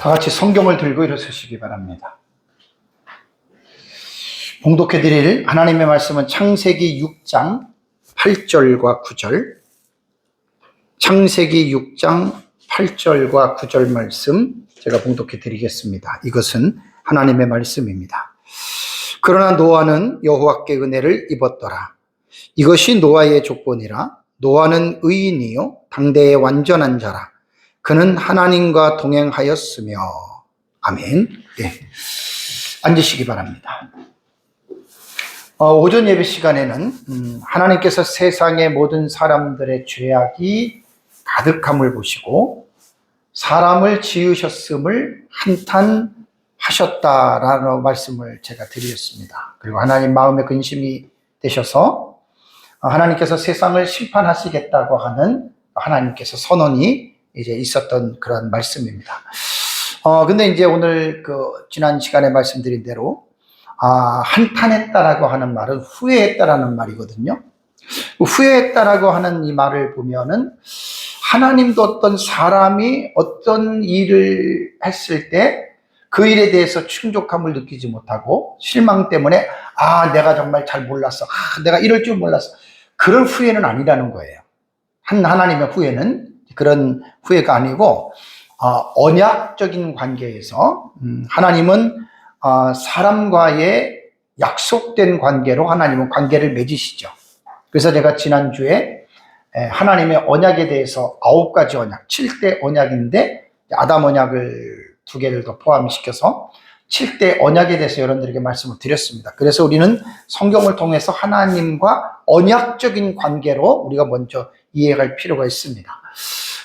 다 같이 성경을 들고 일어서시기 바랍니다. 봉독해 드릴 하나님의 말씀은 창세기 6장 8절과 9절, 창세기 6장 8절과 9절 말씀 제가 봉독해 드리겠습니다. 이것은 하나님의 말씀입니다. 그러나 노아는 여호와께 은혜를 입었더라. 이것이 노아의 조건이라. 노아는 의인이요 당대의 완전한 자라. 그는 하나님과 동행하였으며. 아멘. 네. 앉으시기 바랍니다. 오전 예배 시간에는 하나님께서 세상의 모든 사람들의 죄악이 가득함을 보시고 사람을 지으셨음을 한탄하셨다라는 말씀을 제가 드렸습니다. 그리고 하나님 마음에 근심이 되셔서 하나님께서 세상을 심판하시겠다고 하는 하나님께서 선언이 이제 있었던 그런 말씀입니다. 근데 이제 오늘 지난 시간에 말씀드린 대로 한탄했다라고 하는 말은 후회했다라는 말이거든요. 후회했다라고 하는 이 말을 보면은 하나님도 어떤 사람이 어떤 일을 했을 때 그 일에 대해서 충족함을 느끼지 못하고 실망 때문에 내가 정말 잘 몰랐어. 내가 이럴 줄 몰랐어. 그런 후회는 아니라는 거예요. 하나님의 후회는 그런 후회가 아니고 언약적인 관계에서 하나님은 사람과의 약속된 관계로 하나님은 관계를 맺으시죠. 그래서 제가 지난주에 하나님의 언약에 대해서 9가지 언약, 7대 언약인데 아담 언약을 2개를 더 포함시켜서 7대 언약에 대해서 여러분들에게 말씀을 드렸습니다. 그래서 우리는 성경을 통해서 하나님과 언약적인 관계로 우리가 먼저 이해할 필요가 있습니다.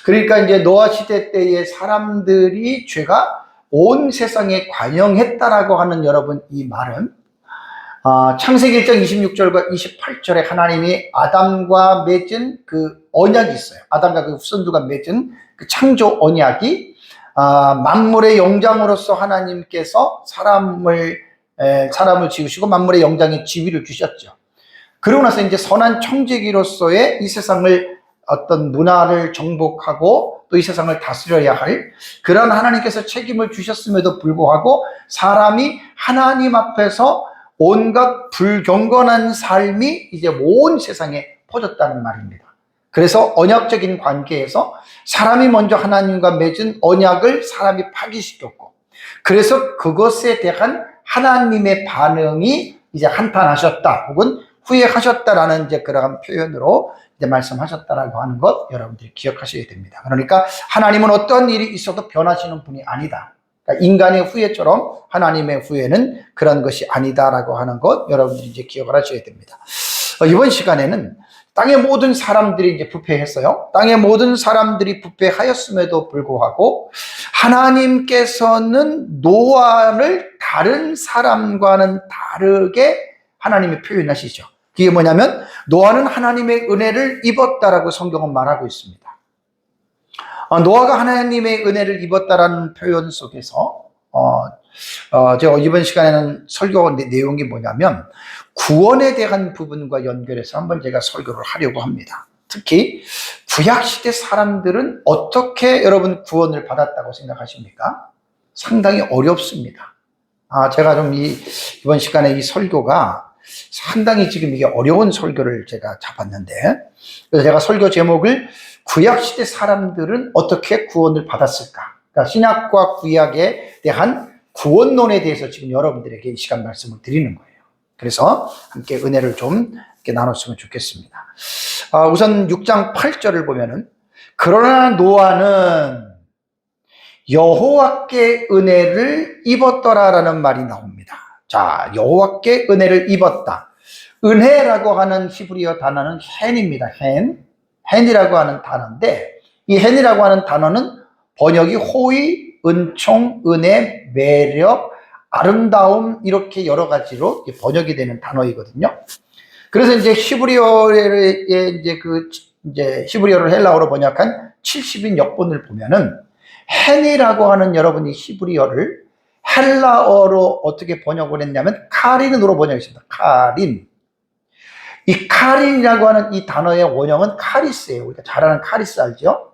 그러니까 이제 노아 시대 때의 사람들이 죄가 온 세상에 관영했다라고 하는 여러분 이 말은 창세기 1장 26절과 28절에 하나님이 아담과 맺은 그 언약이 있어요. 아담과 그 후손들과 맺은 그 창조 언약이 만물의 영장으로서 하나님께서 사람을 지으시고 만물의 영장에 지위를 주셨죠. 그러고 나서 이제 선한 청지기로서의 이 세상을 어떤 문화를 정복하고 또 이 세상을 다스려야 할 그런 하나님께서 책임을 주셨음에도 불구하고 사람이 하나님 앞에서 온갖 불경건한 삶이 이제 온 세상에 퍼졌다는 말입니다. 그래서 언약적인 관계에서 사람이 먼저 하나님과 맺은 언약을 사람이 파기시켰고, 그래서 그것에 대한 하나님의 반응이 이제 한탄하셨다 혹은 후회하셨다라는 이제 그러한 표현으로 이제 말씀하셨다라고 하는 것 여러분들이 기억하셔야 됩니다. 그러니까 하나님은 어떤 일이 있어도 변하시는 분이 아니다. 그러니까 인간의 후회처럼 하나님의 후회는 그런 것이 아니다라고 하는 것 여러분들이 이제 기억을 하셔야 됩니다. 이번 시간에는 땅의 모든 사람들이 이제 부패했어요. 땅의 모든 사람들이 부패하였음에도 불구하고 하나님께서는 노아를 다른 사람과는 다르게 하나님이 표현하시죠. 그게 뭐냐면 노아는 하나님의 은혜를 입었다라고 성경은 말하고 있습니다. 노아가 하나님의 은혜를 입었다라는 표현 속에서 제가 이번 시간에는 설교 내용이 뭐냐면 구원에 대한 부분과 연결해서 한번 제가 설교를 하려고 합니다. 특히 구약시대 사람들은 어떻게 여러분 구원을 받았다고 생각하십니까? 상당히 어렵습니다. 제가 좀 이번 시간에 이 설교가 상당히 지금 이게 어려운 설교를 제가 잡았는데, 그래서 제가 설교 제목을 구약시대 사람들은 어떻게 구원을 받았을까? 그러니까 신약과 구약에 대한 구원론에 대해서 지금 여러분들에게 이 시간 말씀을 드리는 거예요. 그래서 함께 은혜를 좀 이렇게 나눴으면 좋겠습니다. 우선 6장 8절을 보면은 그러나 노아는 여호와께 은혜를 입었더라라는 말이 나옵니다. 자, 여호와께 은혜를 입었다. 은혜라고 하는 히브리어 단어는 헨입니다. 헨이라고 하는 단어인데 이 헨이라고 하는 단어는 번역이 호의, 은총, 은혜, 매력, 아름다움 이렇게 여러 가지로 번역이 되는 단어이거든요. 그래서 이제 히브리어의 히브리어를 헬라어로 번역한 70인 역본을 보면은 헨이라고 하는 여러분이 히브리어를 헬라어로 어떻게 번역을 했냐면 카린으로 번역했습니다. 카린. 이 카린이라고 하는 이 단어의 원형은 카리스예요. 우리가 잘 아는 카리스 알죠?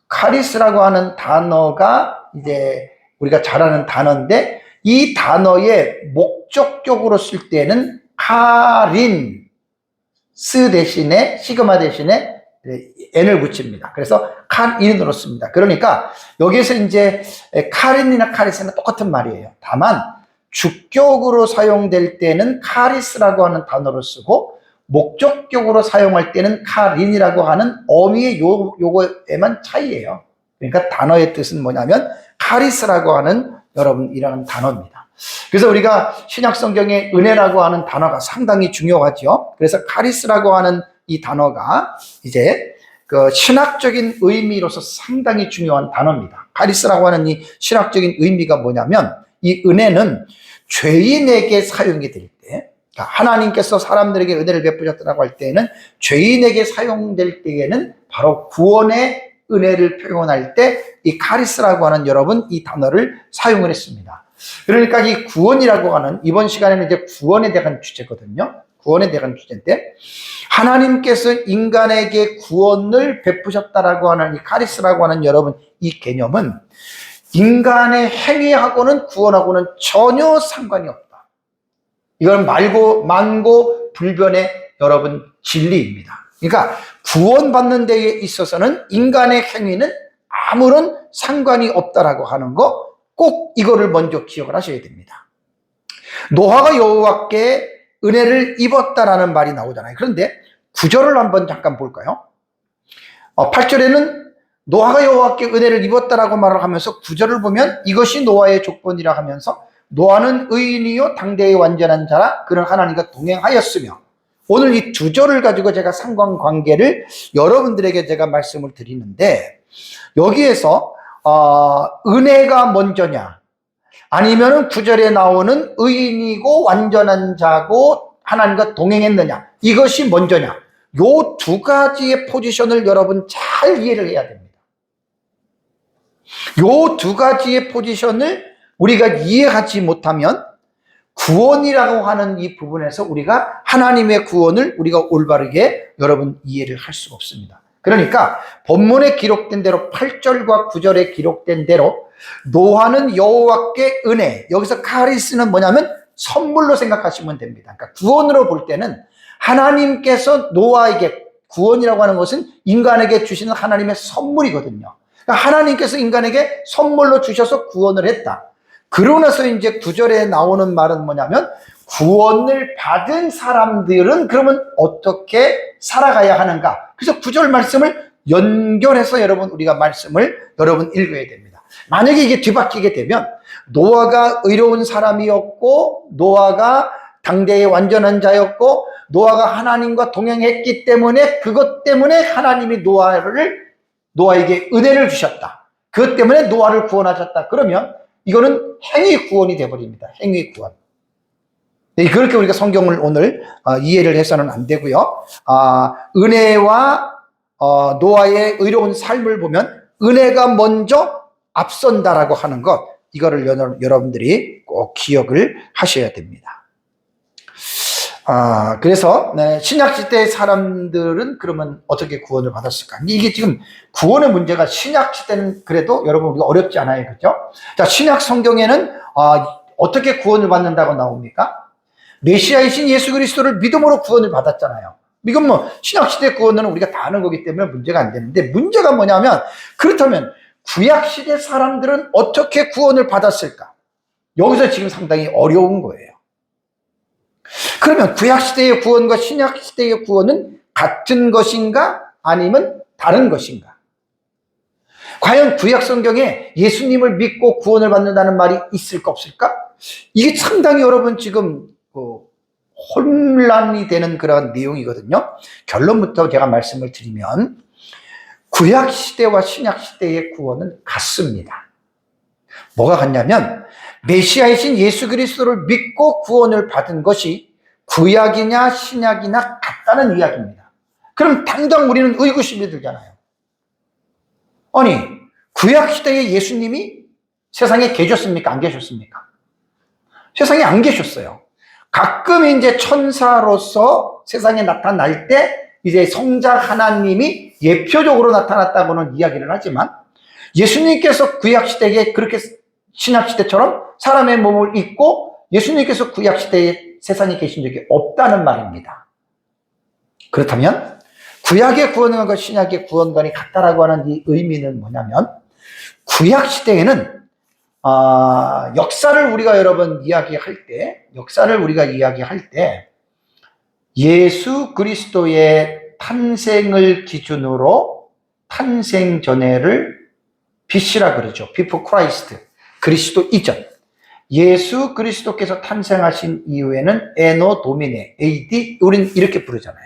카리스라고 하는 단어가 이제 우리가 잘 아는 단어인데 이 단어의 목적격으로 쓸 때는 카린스 대신에 시그마 대신에 n을 붙입니다. 그래서 카린으로 씁니다. 그러니까 여기에서 이제 카린이나 카리스는 똑같은 말이에요. 다만 주격으로 사용될 때는 카리스라고 하는 단어를 쓰고 목적격으로 사용할 때는 카린이라고 하는 어미의 요거에만 차이예요. 그러니까 단어의 뜻은 뭐냐면 카리스라고 하는 여러분 이라는 단어입니다. 그래서 우리가 신약 성경에 은혜라고 하는 단어가 상당히 중요하죠. 그래서 카리스라고 하는 이 단어가 이제 그 신학적인 의미로서 상당히 중요한 단어입니다. 카리스라고 하는 이 신학적인 의미가 뭐냐면 이 은혜는 죄인에게 사용이 될 때, 그러니까 하나님께서 사람들에게 은혜를 베푸셨다고 할 때에는 죄인에게 사용될 때에는 바로 구원의 은혜를 표현할 때 이 카리스라고 하는 여러분 이 단어를 사용을 했습니다. 그러니까 이 구원이라고 하는 이번 시간에는 이제 구원에 대한 주제거든요. 구원에 대한 주제인데 하나님께서 인간에게 구원을 베푸셨다라고 하는 이 카리스라고 하는 여러분 이 개념은 인간의 행위하고는 구원하고는 전혀 상관이 없다. 이건 만고 불변의 여러분 진리입니다. 그러니까 구원받는 데에 있어서는 인간의 행위는 아무런 상관이 없다라고 하는 거 꼭 이거를 먼저 기억을 하셔야 됩니다. 노아가 여호와께 은혜를 입었다라는 말이 나오잖아요. 그런데 9절을 한번 잠깐 볼까요? 8절에는 노아가 여호와께 은혜를 입었다라고 말을 하면서 9절을 보면 이것이 노아의 조건이라 하면서 노아는 의인이요 당대의 완전한 자라 그는 하나님과 동행하였으며 오늘 이 2절을 가지고 제가 상관관계를 여러분들에게 제가 말씀을 드리는데 여기에서 은혜가 먼저냐 아니면은 9절에 나오는 의인이고 완전한 자고 하나님과 동행했느냐 이것이 먼저냐 요 두 가지의 포지션을 여러분 잘 이해를 해야 됩니다. 요 두 가지의 포지션을 우리가 이해하지 못하면 구원이라고 하는 이 부분에서 우리가 하나님의 구원을 우리가 올바르게 여러분 이해를 할 수가 없습니다. 그러니까 본문에 기록된 대로 8절과 9절에 기록된 대로 노아는 여호와께 은혜 여기서 카리스는 뭐냐면 선물로 생각하시면 됩니다. 그러니까 구원으로 볼 때는 하나님께서 노아에게 구원이라고 하는 것은 인간에게 주시는 하나님의 선물이거든요. 그러니까 하나님께서 인간에게 선물로 주셔서 구원을 했다. 그러고 나서 이제 9절에 나오는 말은 뭐냐면 구원을 받은 사람들은 그러면 어떻게 살아가야 하는가? 그래서 9절 말씀을 연결해서 여러분 우리가 말씀을 여러분 읽어야 됩니다. 만약에 이게 뒤바뀌게 되면 노아가 의로운 사람이었고 노아가 당대의 완전한 자였고 노아가 하나님과 동행했기 때문에 그것 때문에 하나님이 노아에게 은혜를 주셨다. 그것 때문에 노아를 구원하셨다. 그러면 이거는 행위 구원이 되어버립니다. 행위 구원. 그렇게 우리가 성경을 오늘 이해를 해서는 안 되고요. 은혜와 노아의 의로운 삶을 보면 은혜가 먼저 앞선다라고 하는 것 이거를 여러분들이 꼭 기억을 하셔야 됩니다. 그래서 신약시대의 사람들은 그러면 어떻게 구원을 받았을까? 이게 지금 구원의 문제가 신약시대는 그래도 여러분 우리가 어렵지 않아요. 그렇죠? 자, 신약 성경에는 어떻게 구원을 받는다고 나옵니까? 메시아이신 예수 그리스도를 믿음으로 구원을 받았잖아요. 이건 뭐 신약시대 구원은 우리가 다 아는 거기 때문에 문제가 안 되는데 문제가 뭐냐면 그렇다면 구약시대 사람들은 어떻게 구원을 받았을까? 여기서 지금 상당히 어려운 거예요. 그러면 구약시대의 구원과 신약시대의 구원은 같은 것인가? 아니면 다른 것인가? 과연 구약 성경에 예수님을 믿고 구원을 받는다는 말이 있을까 없을까? 이게 상당히 여러분 지금 혼란이 되는 그런 내용이거든요. 결론부터 제가 말씀을 드리면 구약시대와 신약시대의 구원은 같습니다. 뭐가 같냐면 메시아이신 예수 그리스도를 믿고 구원을 받은 것이 구약이냐 신약이냐 같다는 이야기입니다. 그럼 당장 우리는 의구심이 들잖아요. 아니 구약시대에 예수님이 세상에 계셨습니까? 안 계셨습니까? 세상에 안 계셨어요. 가끔 이제 천사로서 세상에 나타날 때 이제 성자 하나님이 예표적으로 나타났다고는 이야기를 하지만 예수님께서 구약시대에 그렇게 신약시대처럼 사람의 몸을 입고 예수님께서 구약시대에 세상에 계신 적이 없다는 말입니다. 그렇다면 구약의 구원관과 신약의 구원관이 같다라고 하는 이 의미는 뭐냐면, 구약시대에는 역사를 우리가 이야기할 때 예수 그리스도의 탄생을 기준으로 탄생 전에를 BC라 그러죠. Before Christ. 그리스도 이전. 예수 그리스도께서 탄생하신 이후에는 에노 도미네, AD, 우린 이렇게 부르잖아요.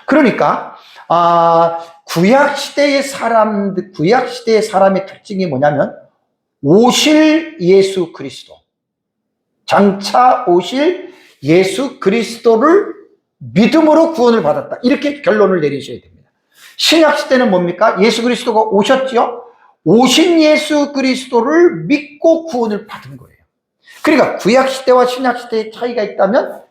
그러니까 구약 시대의 사람의 특징이 뭐냐면, 오실 예수 그리스도, 장차 오실 예수 그리스도를 믿음으로 구원을 받았다, 이렇게 결론을 내리셔야 됩니다. 신약 시대는 뭡니까? 예수 그리스도가 오셨지요. 오신 예수 그리스도를 믿고 구원을 받은 거예요. 그러니까 구약 시대와 신약 시대의 차이가 있다면,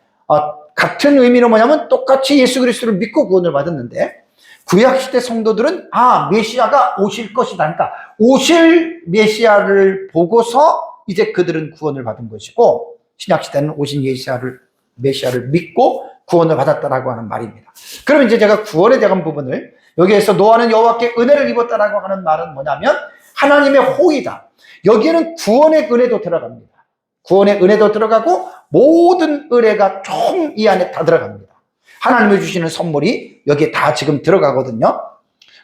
같은 의미는 뭐냐면 똑같이 예수 그리스도를 믿고 구원을 받았는데, 구약 시대 성도들은 메시아가 오실 것이다, 그러니까 오실 메시아를 보고서 이제 그들은 구원을 받은 것이고, 신약 시대는 오신 메시아를 믿고 구원을 받았다라고 하는 말입니다. 그러면 이제 제가 구원에 대한 부분을, 여기에서 노아는 여호와께 은혜를 입었다라고 하는 말은 뭐냐면 하나님의 호의다. 여기에는 구원의 은혜도 들어갑니다. 구원의 은혜도 들어가고 모든 은혜가 총 이 안에 다 들어갑니다. 하나님이 주시는 선물이 여기에 다 지금 들어가거든요.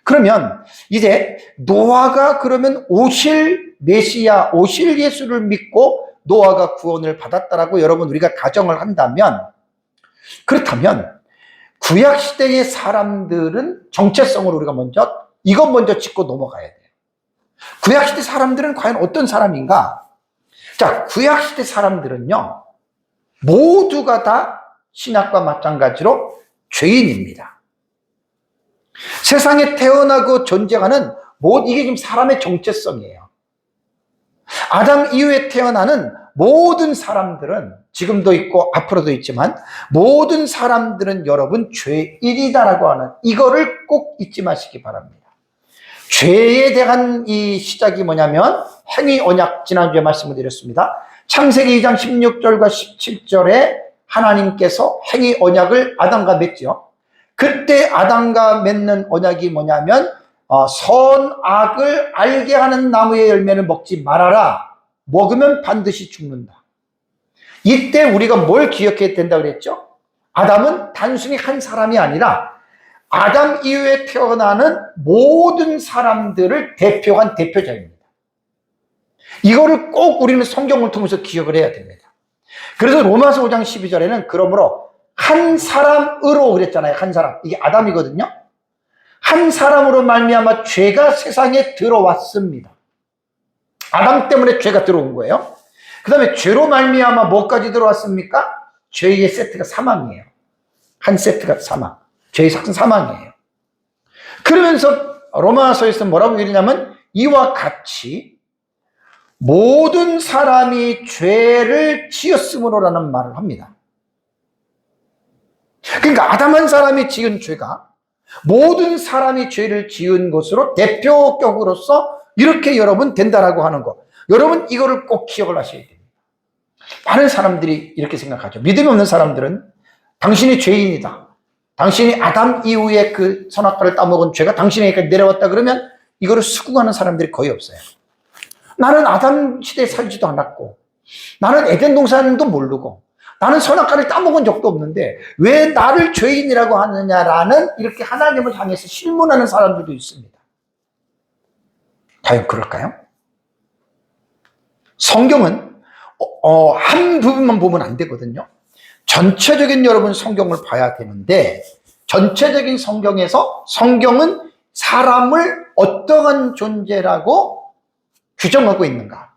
그러면 이제 노아가 그러면 오실 메시아, 오실 예수를 믿고 노아가 구원을 받았다라고 여러분 우리가 가정을 한다면, 그렇다면 구약 시대의 사람들은 정체성으로 우리가 이것 먼저 짚고 넘어가야 돼요. 구약 시대 사람들은 과연 어떤 사람인가? 자, 구약 시대 사람들은요, 모두가 다 신약과 마찬가지로 죄인입니다. 세상에 태어나고 존재하는 이게 지금 사람의 정체성이에요. 아담 이후에 태어나는 모든 사람들은, 지금도 있고 앞으로도 있지만 모든 사람들은 여러분 죄인이다라고 하는 이거를 꼭 잊지 마시기 바랍니다. 죄에 대한 이 시작이 뭐냐면 행위 언약, 지난주에 말씀을 드렸습니다. 창세기 2장 16절과 17절에 하나님께서 행위 언약을 아담과 맺죠. 그때 아담과 맺는 언약이 뭐냐면 선악을 알게 하는 나무의 열매를 먹지 말아라. 먹으면 반드시 죽는다. 이때 우리가 뭘 기억해야 된다고 그랬죠? 아담은 단순히 한 사람이 아니라 아담 이후에 태어나는 모든 사람들을 대표한 대표자입니다. 이거를 꼭 우리는 성경을 통해서 기억을 해야 됩니다. 그래서 로마서 5장 12절에는 그러므로 한 사람으로 그랬잖아요. 한 사람. 이게 아담이거든요. 한 사람으로 말미암아 죄가 세상에 들어왔습니다. 아담 때문에 죄가 들어온 거예요. 그 다음에 죄로 말미암아 뭐까지 들어왔습니까? 죄의 세트가 사망이에요. 한 세트가 사망. 죄의 삭은 사망이에요. 그러면서 로마서에서 뭐라고 얘기하냐면 이와 같이 모든 사람이 죄를 지었으므로라는 말을 합니다. 그러니까 아담 한 사람이 지은 죄가 모든 사람이 죄를 지은 것으로 대표격으로서 이렇게 여러분 된다라고 하는 거. 여러분 이거를 꼭 기억을 하셔야 됩니다. 많은 사람들이 이렇게 생각하죠. 믿음이 없는 사람들은 당신이 죄인이다. 당신이 아담 이후에 그 선악과를 따먹은 죄가 당신에게 내려왔다 그러면 이거를 수긍하는 사람들이 거의 없어요. 나는 아담 시대에 살지도 않았고 나는 에덴 동산도 모르고 나는 선악과를 따먹은 적도 없는데 왜 나를 죄인이라고 하느냐라는 이렇게 하나님을 향해서 실문하는 사람들도 있습니다. 과연 그럴까요? 성경은 한 부분만 보면 안 되거든요. 전체적인 여러분 성경을 봐야 되는데 전체적인 성경에서 성경은 사람을 어떠한 존재라고 규정하고 있는가?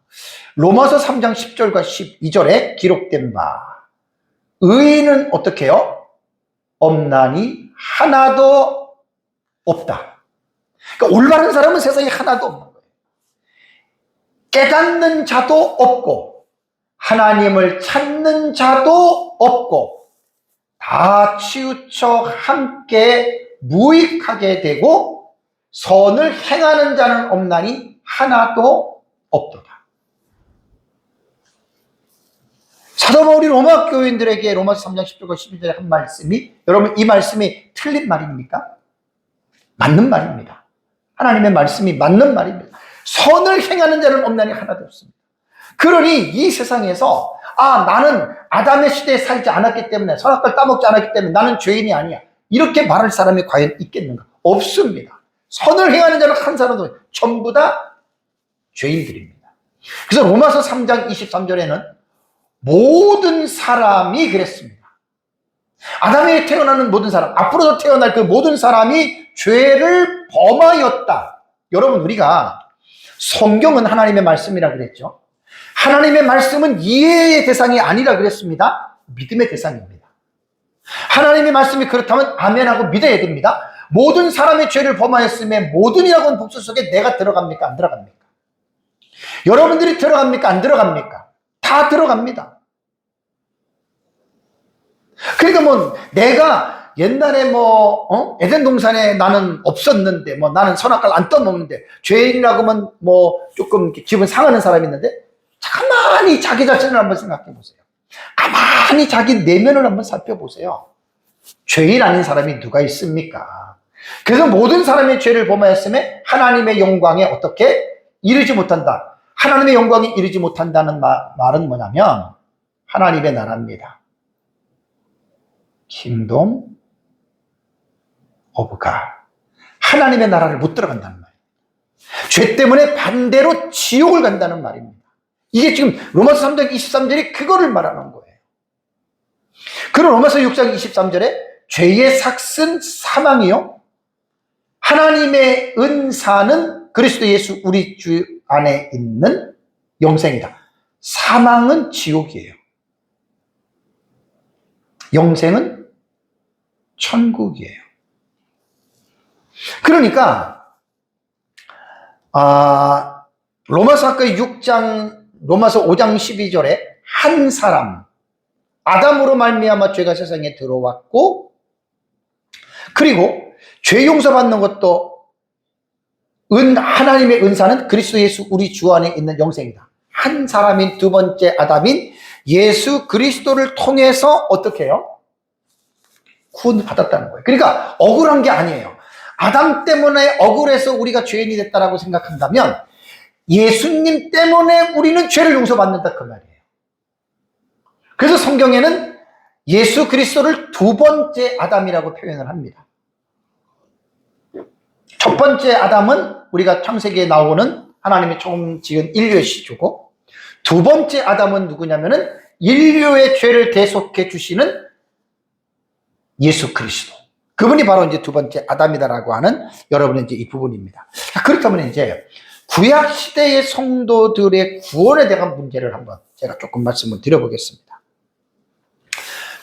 로마서 3장 10절과 12절에 기록된 바 의인은 어떻게 해요? 없나니 하나도 없다. 그러니까 올바른 사람은 세상에 하나도 없는 거예요. 깨닫는 자도 없고 하나님을 찾는 자도 없고 다 치우쳐 함께 무익하게 되고 선을 행하는 자는 없나니 하나도 없도다. 우리 로마 교인들에게 로마서 3장 10절과 11절에 한 말씀이, 여러분 이 말씀이 틀린 말입니까? 맞는 말입니다. 하나님의 말씀이 맞는 말입니다. 선을 행하는 자는 없나니 하나도 없습니다. 그러니 이 세상에서 나는 아담의 시대에 살지 않았기 때문에, 선악과를 따먹지 않았기 때문에 나는 죄인이 아니야, 이렇게 말할 사람이 과연 있겠는가? 없습니다. 선을 행하는 자는 한 사람도 전부 다 죄인들입니다. 그래서 로마서 3장 23절에는 모든 사람이 그랬습니다. 아담에 태어나는 모든 사람, 앞으로도 태어날 그 모든 사람이 죄를 범하였다. 여러분, 우리가 성경은 하나님의 말씀이라 그랬죠. 하나님의 말씀은 이해의 대상이 아니라 그랬습니다. 믿음의 대상입니다. 하나님의 말씀이 그렇다면 아멘하고 믿어야 됩니다. 모든 사람의 죄를 범하였음에 모든이라고 하는 복수 속에 내가 들어갑니까? 안 들어갑니까? 여러분들이 들어갑니까? 안 들어갑니까? 다 들어갑니다. 그러니까 내가 옛날에 에덴 동산에 나는 없었는데, 나는 선악과를 안 떠먹는데, 죄인이라고 하면 조금 기분 상하는 사람이 있는데, 가만히 자기 자신을 한번 생각해 보세요. 가만히 자기 내면을 한번 살펴보세요. 죄인 아닌 사람이 누가 있습니까? 그래서 모든 사람의 죄를 범하였음에 하나님의 영광에 어떻게 이르지 못한다. 하나님의 영광에 이르지 못한다는 말은 뭐냐면 하나님의 나라입니다. Kingdom of God. 하나님의 나라를 못 들어간다는 말이에요. 죄 때문에 반대로 지옥을 간다는 말입니다. 이게 지금 로마서 3장 23절이 그거를 말하는 거예요. 그럼 로마서 6장 23절에 죄의 삭은 사망이요, 하나님의 은사는 그리스도 예수 우리 주 안에 있는 영생이다. 사망은 지옥이에요. 영생은 천국이에요. 그러니까 로마서 5장 12절에 한 사람, 아담으로 말미암아 죄가 세상에 들어왔고, 그리고 죄 용서받는 것도 하나님의 은사는 그리스도 예수 우리 주 안에 있는 영생이다. 한 사람인 두 번째 아담인 예수 그리스도를 통해서 어떻게 해요? 구원을 받았다는 거예요. 그러니까 억울한 게 아니에요. 아담 때문에 억울해서 우리가 죄인이 됐다라고 생각한다면 예수님 때문에 우리는 죄를 용서받는다 그 말이에요. 그래서 성경에는 예수 그리스도를 두 번째 아담이라고 표현을 합니다. 첫 번째 아담은 우리가 창세기에 나오는 하나님이 처음 지은 인류의 시주고, 두 번째 아담은 누구냐면은 인류의 죄를 대속해 주시는 예수 그리스도. 그분이 바로 이제 두 번째 아담이다라고 하는 여러분의 이제 이 부분입니다. 그렇다면 이제 구약 시대의 성도들의 구원에 대한 문제를 한번 제가 조금 말씀을 드려보겠습니다.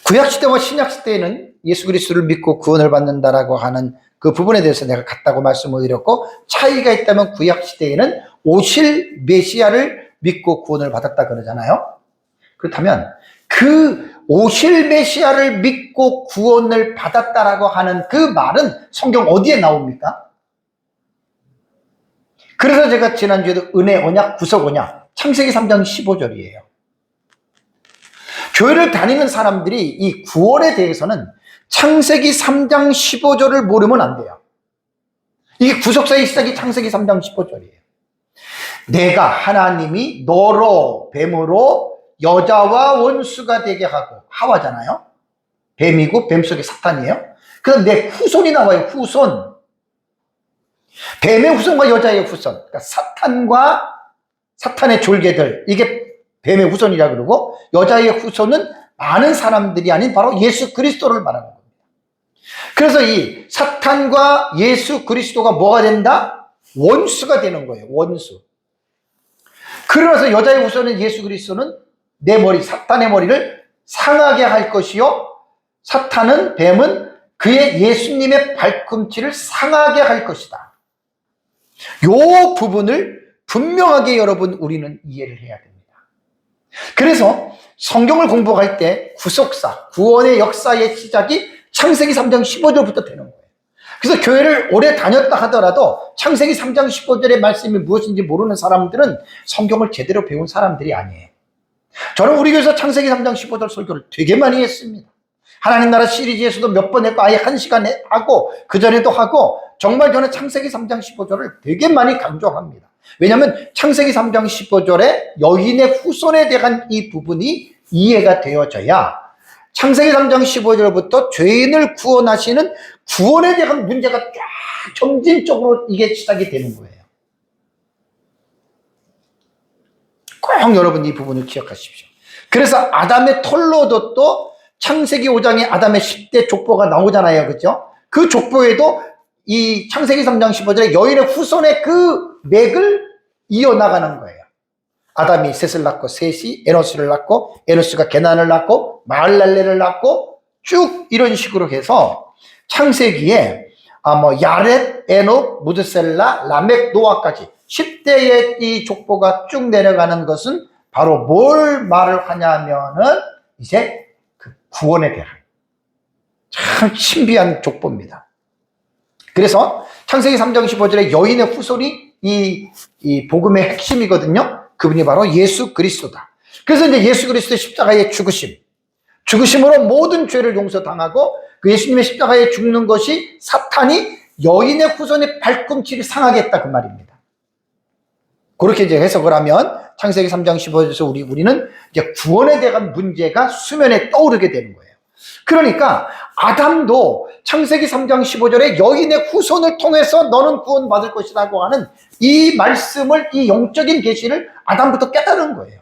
구약 시대와 신약 시대에는 예수 그리스도를 믿고 구원을 받는다라고 하는 그 부분에 대해서 내가 같다고 말씀을 드렸고, 차이가 있다면 구약 시대에는 오실 메시아를 믿고 구원을 받았다 그러잖아요. 그렇다면 그 오실 메시아를 믿고 구원을 받았다라고 하는 그 말은 성경 어디에 나옵니까? 그래서 제가 지난주에도 은혜 언약 구속 언약 창세기 3장 15절이에요. 교회를 다니는 사람들이 이 구원에 대해서는 창세기 3장 15절을 모르면 안 돼요. 이게 구속사의 시작이 창세기 3장 15절이에요. 내가 하나님이 너로 뱀으로 여자와 원수가 되게 하고, 하와잖아요. 뱀이고 뱀 속에 사탄이에요. 그래서 내 후손이 나와요. 후손. 뱀의 후손과 여자의 후손. 그러니까 사탄의 졸개들, 이게 뱀의 후손이라 그러고, 여자의 후손은 많은 사람들이 아닌 바로 예수 그리스도를 말하는 겁니다. 그래서 이 사탄과 예수 그리스도가 뭐가 된다? 원수가 되는 거예요. 원수. 그러면서 여자의 후손은 예수 그리스도는 내 머리, 사탄의 머리를 상하게 할 것이요, 사탄은, 뱀은 그의 예수님의 발꿈치를 상하게 할 것이다. 요 부분을 분명하게 여러분 우리는 이해를 해야 됩니다. 그래서 성경을 공부할 때 구속사, 구원의 역사의 시작이 창세기 3장 15절부터 되는 거예요. 그래서 교회를 오래 다녔다 하더라도 창세기 3장 15절의 말씀이 무엇인지 모르는 사람들은 성경을 제대로 배운 사람들이 아니에요. 저는 우리 교회에서 창세기 3장 15절 설교를 되게 많이 했습니다. 하나님 나라 시리즈에서도 몇 번 했고 아예 1시간에 하고 그전에도 하고 정말 저는 창세기 3장 15절을 되게 많이 강조합니다. 왜냐하면 창세기 3장 15절에 여인의 후손에 대한 이 부분이 이해가 되어져야 창세기 3장 15절부터 죄인을 구원하시는 구원에 대한 문제가 쫙 점진적으로 이게 시작이 되는 거예요. 꼭 여러분 이 부분을 기억하십시오. 그래서 아담의 털로도 또 창세기 5장에 아담의 10대 족보가 나오잖아요. 그죠? 그 족보에도 이 창세기 3장 15절에 여인의 후손의 그 맥을 이어나가는 거예요. 아담이 셋을 낳고 셋이 에노스를 낳고 에노스가 게난을 낳고 마할랄레를 낳고 쭉 이런 식으로 해서 창세기에 야렛, 에녹, 무드셀라, 라멕, 노아까지 10대의 이 족보가 쭉 내려가는 것은 바로 뭘 말을 하냐면은 이제 그 구원에 대한 참 신비한 족보입니다. 그래서 창세기 3장 15절에 여인의 후손이 이 복음의 핵심이거든요. 그분이 바로 예수 그리스도다. 그래서 이제 예수 그리스도의 십자가의 죽으심으로 모든 죄를 용서당하고 그 예수님의 십자가에 죽는 것이 사탄이 여인의 후손의 발꿈치를 상하게 했다 그 말입니다. 그렇게 이제 해석을 하면 창세기 3장 15절에서 우리는 이제 구원에 대한 문제가 수면에 떠오르게 되는 거예요. 그러니까 아담도 창세기 3장 15절에 여인의 후손을 통해서 너는 구원받을 것이라고 하는 이 말씀을, 이 영적인 계시를 아담부터 깨달은 거예요.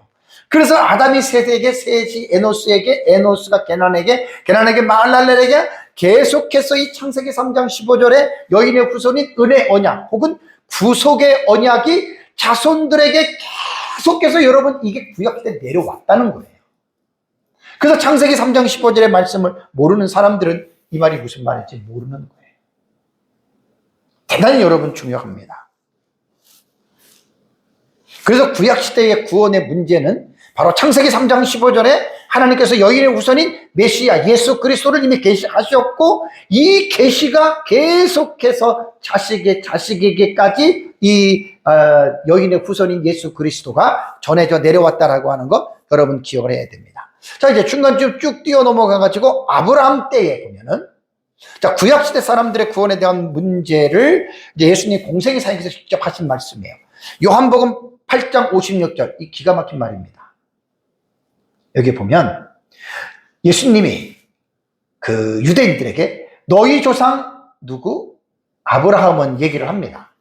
그래서 아담이 셋에게, 셋이 에노스에게, 에노스가 게난에게, 게난에게 마할랄렐에게 계속해서 이 창세기 3장 15절에 여인의 후손인 은혜 언약 혹은 구속의 언약이 자손들에게 계속해서 여러분 이게 구약 때 내려왔다는 거예요. 그래서 창세기 3장 15절의 말씀을 모르는 사람들은 이 말이 무슨 말인지 모르는 거예요. 대단히 여러분 중요합니다. 그래서 구약시대의 구원의 문제는 바로 창세기 3장 15절에 하나님께서 여인의 후손인 메시아 예수 그리스도를 이미 계시하셨고 이 계시가 계속해서 자식에게까지 이 여인의 후손인 예수 그리스도가 전해져 내려왔다라고 하는 거 여러분 기억을 해야 됩니다. 자, 이제 중간쯤 쭉 뛰어 넘어가가지고 아브라함 때에 보면은 자, 구약시대 사람들의 구원에 대한 문제를 이제 예수님 공생의 사역에서 직접 하신 말씀이에요. 요한복음 8장 56절, 이 기가 막힌 말입니다. 여기 보면 예수님이 그 유대인들에게 너희 조상 누구? 아브라함은 얘기를 합니다.